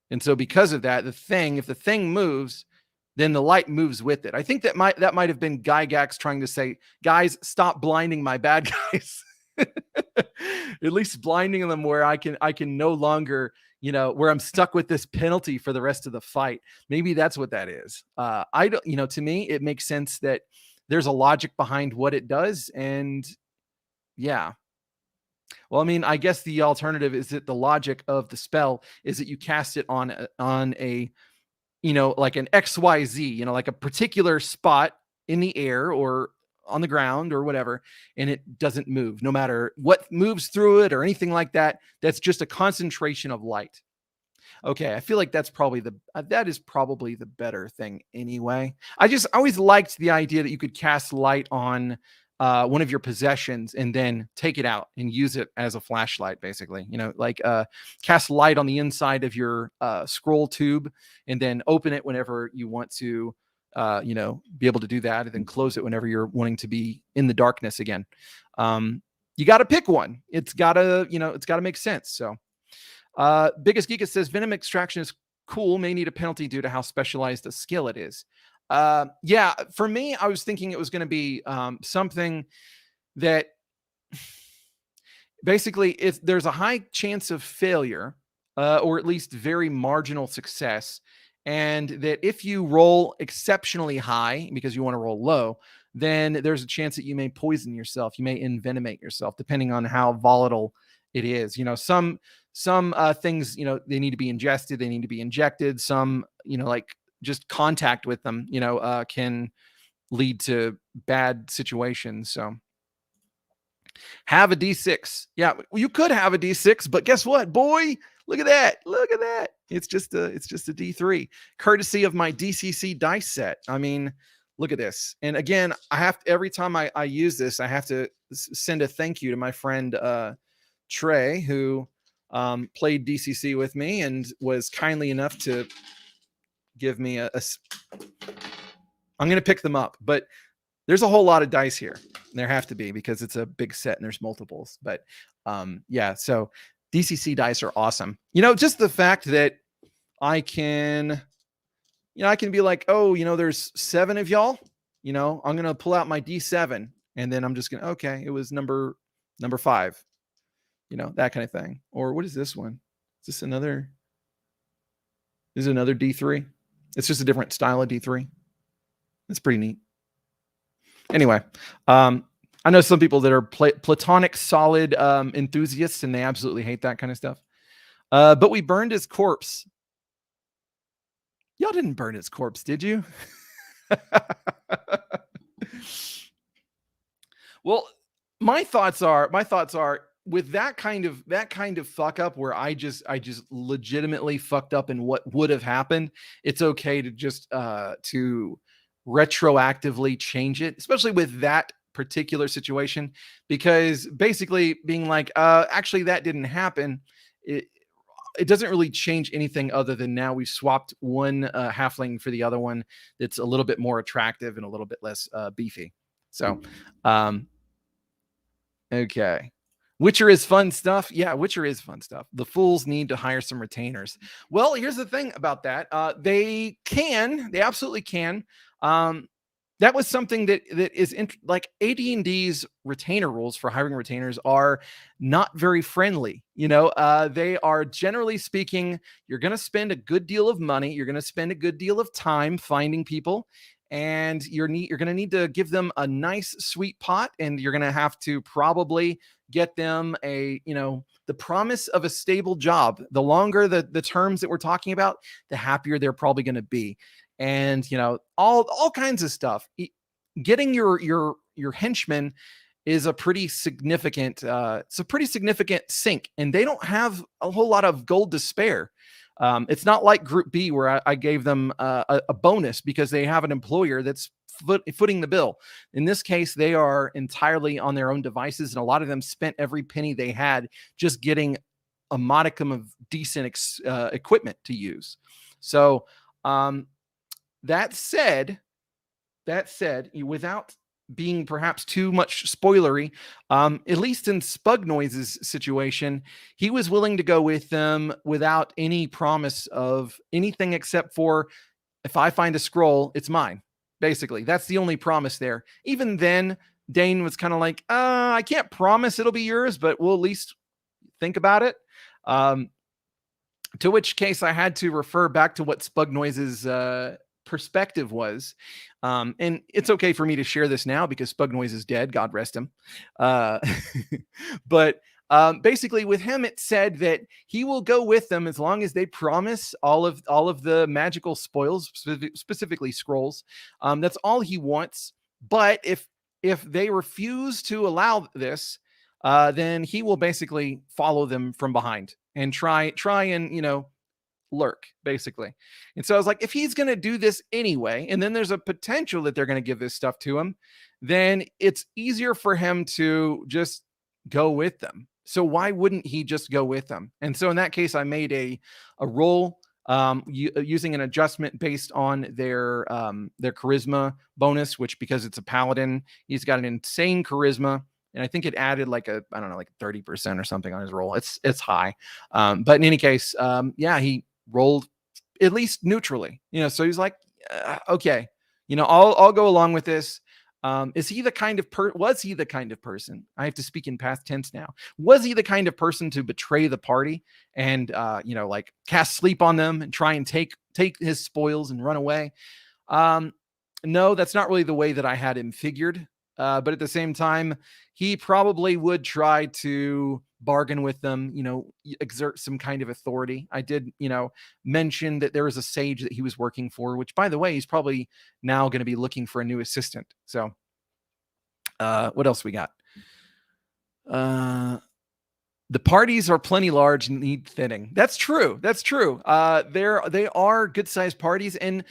And so because of that, if the thing moves, then the light moves with it. I think that might have been Gygax trying to say, guys, stop blinding my bad guys. At least blinding them where I can no longer, where I'm stuck with this penalty for the rest of the fight. Maybe that's what that is. I don't, to me, it makes sense that there's a logic behind what it does. And yeah. Well, I mean, I guess the alternative is that the logic of the spell is that you cast it on a like an XYZ, like a particular spot in the air or on the ground or whatever, and it doesn't move, no matter what moves through it or anything like that. That's just a concentration of light. Okay, I feel like that is probably the better thing anyway. I just always liked the idea that you could cast light on one of your possessions and then take it out and use it as a flashlight, basically. Like cast light on the inside of your scroll tube and then open it whenever you want to, be able to do that, and then close it whenever you're wanting to be in the darkness again. You got to pick one. It's got to make sense. So. Biggest Geeka says venom extraction is cool, may need a penalty due to how specialized a skill it is. Yeah, for me, I was thinking it was going to be something that basically, if there's a high chance of failure, or at least very marginal success, and that if you roll exceptionally high because you want to roll low, then there's a chance that you may poison yourself, you may envenomate yourself, depending on how volatile it is. Some things, they need to be ingested, they need to be injected. Some, like just contact with them, can lead to bad situations. So have a D6. Yeah, you could have a D6, but guess what, boy? Look at that. Look at that. It's just a D3, courtesy of my DCC dice set. I mean, look at this. And again, every time I use this, I have to send a thank you to my friend Trey, who played DCC with me and was kindly enough to give me I'm going to pick them up, but there's a whole lot of dice here. There have to be, because it's a big set and there's multiples. But yeah, so DCC dice are awesome. Just the fact that I can be like, oh, there's 7 of y'all, I'm going to pull out my D7 and then I'm just going to, okay, it was number 5. That kind of thing. Or what is this one? Is this another D3? It's just a different style of D3. It's pretty neat. Anyway, I know some people that are platonic solid enthusiasts, and they absolutely hate that kind of stuff. But we burned his corpse. Y'all didn't burn his corpse, did you? Well, my thoughts are with that kind of fuck up where I just legitimately fucked up in what would have happened. It's okay to just to retroactively change it, especially with that particular situation, because basically being like, actually that didn't happen. It doesn't really change anything other than now we swapped one halfling for the other one that's a little bit more attractive and a little bit less beefy. So, okay. Witcher is fun stuff. Yeah, Witcher is fun stuff. The fools need to hire some retainers. Well, here's the thing about that. They absolutely can. That was something that is like AD&D's retainer rules for hiring retainers are not very friendly. They are, generally speaking, you're going to spend a good deal of money. You're going to spend a good deal of time finding people. And you're going to need to give them a nice sweet pot, and you're going to have to probably get them the promise of a stable job. The longer the terms that we're talking about, the happier they're probably going to be. And all kinds of stuff. Getting your henchmen is a pretty significant sink, and they don't have a whole lot of gold to spare. It's not like Group B where I gave them a bonus because they have an employer that's footing the bill. In this case, they are entirely on their own devices, and a lot of them spent every penny they had just getting a modicum of decent equipment to use. So that said, without being perhaps too much spoilery, at least in Spugnoise's situation, he was willing to go with them without any promise of anything except for, if I find a scroll, it's mine. Basically, that's the only promise there. Even then, Dane was kind of like, I can't promise it'll be yours, but we'll at least think about it. To which case I had to refer back to what Spugnoise's perspective was. And it's okay for me to share this now because Spugnoise is dead. God rest him. But Basically, with him, it said that he will go with them as long as they promise all of the magical spoils, specifically scrolls. That's all he wants. But if they refuse to allow this, then he will basically follow them from behind and try and lurk, basically. And so I was like, if he's going to do this anyway, and then there's a potential that they're going to give this stuff to him, then it's easier for him to just go with them. So why wouldn't he just go with them? And so in that case, I made a roll using an adjustment based on their charisma bonus, which, because it's a paladin, he's got an insane charisma. And I think it added like I don't know, like 30% or something on his roll. It's high. But in any case, yeah, he rolled at least neutrally, so he's like, okay, I'll go along with this. Was he the kind of person, I have to speak in past tense now, was he the kind of person to betray the party and like cast sleep on them and try and take his spoils and run away? No, that's not really the way that I had him figured. But at the same time, he probably would try to bargain with them, exert some kind of authority. I did, mention that there was a sage that he was working for, which, by the way, he's probably now going to be looking for a new assistant. So what else we got? The parties are plenty large and need thinning. That's true. They are good sized parties. And,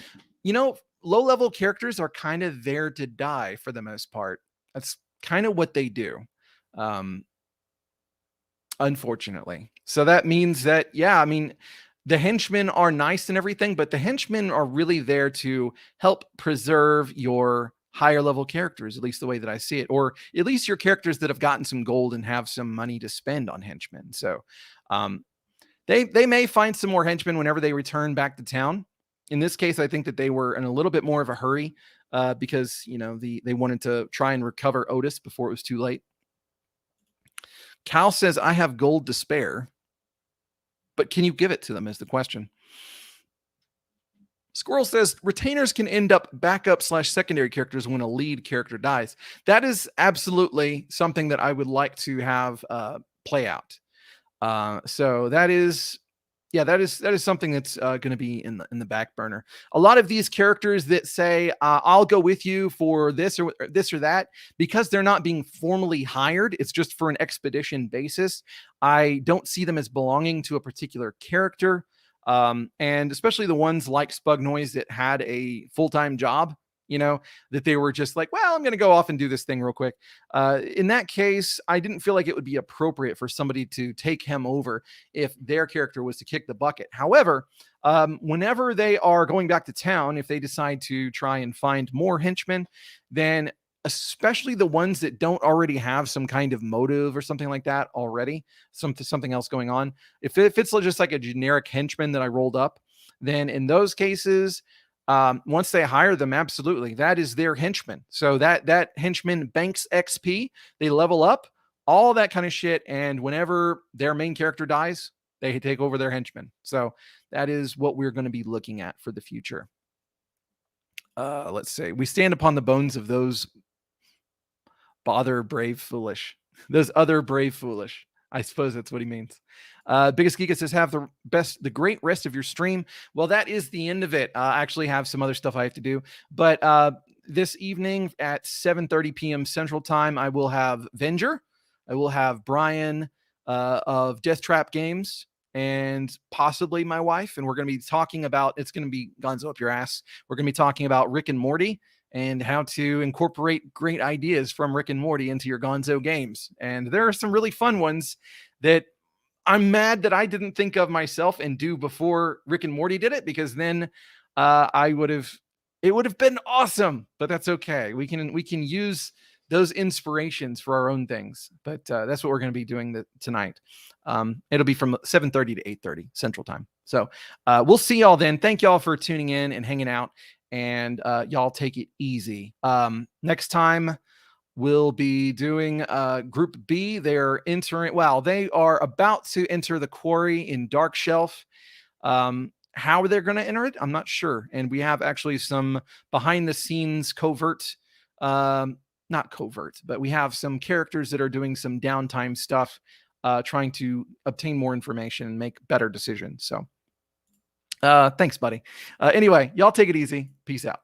low-level characters are kind of there to die for the most part. That's kind of what they do, unfortunately. So that means that, yeah, I mean, the henchmen are nice and everything, but the henchmen are really there to help preserve your higher-level characters, at least the way that I see it, or at least your characters that have gotten some gold and have some money to spend on henchmen. So they may find some more henchmen whenever they return back to town. In this case, I think that they were in a little bit more of a hurry because, they wanted to try and recover Otis before it was too late. Cal says, I have gold to spare, but can you give it to them is the question. Squirrel says, retainers can end up backup/secondary characters when a lead character dies. That is absolutely something that I would like to have play out. So that is... yeah, that is something that's going to be in the back burner. A lot of these characters that say, I'll go with you for this or that, because they're not being formally hired, it's just for an expedition basis, I don't see them as belonging to a particular character. And especially the ones like Spug Noise that had a full-time job, that they were just like, well, I'm going to go off and do this thing real quick. In that case, I didn't feel like it would be appropriate for somebody to take him over if their character was to kick the bucket. However, whenever they are going back to town, if they decide to try and find more henchmen, then especially the ones that don't already have some kind of motive or something like that already, something else going on. If it's just like a generic henchman that I rolled up, then in those cases, once they hire them, absolutely, that is their henchman. So that henchman banks XP, they level up, all that kind of shit. And whenever their main character dies, they take over their henchman. So that is what we're going to be looking at for the future. Let's say we stand upon the bones of those brave, foolish, those other brave, foolish. I suppose that's what he means. Biggest Geeka says, have the great rest of your stream. Well, that is the end of it. I actually have some other stuff I have to do, but this evening at 7:30 p.m. Central Time, I will have Venger. I will have Brian of Death Trap Games and possibly my wife, and we're going to be talking about, it's going to be Gonzo up your ass. We're going to be talking about Rick and Morty and how to incorporate great ideas from Rick and Morty into your Gonzo games. And there are some really fun ones that I'm mad that I didn't think of myself and do before Rick and Morty did it, because then it would have been awesome, but that's okay. We can use those inspirations for our own things, but that's what we're going to be doing tonight. It'll be from 7:30 to 8:30 Central Time. So we'll see y'all then. Thank y'all for tuning in and hanging out, and y'all take it easy. Next time we'll be doing Group B. They are about to enter the quarry in Dark Shelf. How they're going to enter it, I'm not sure. And we have actually some behind the scenes covert, not covert, but we have some characters that are doing some downtime stuff trying to obtain more information and make better decisions. So thanks, buddy. Anyway, y'all take it easy. Peace out.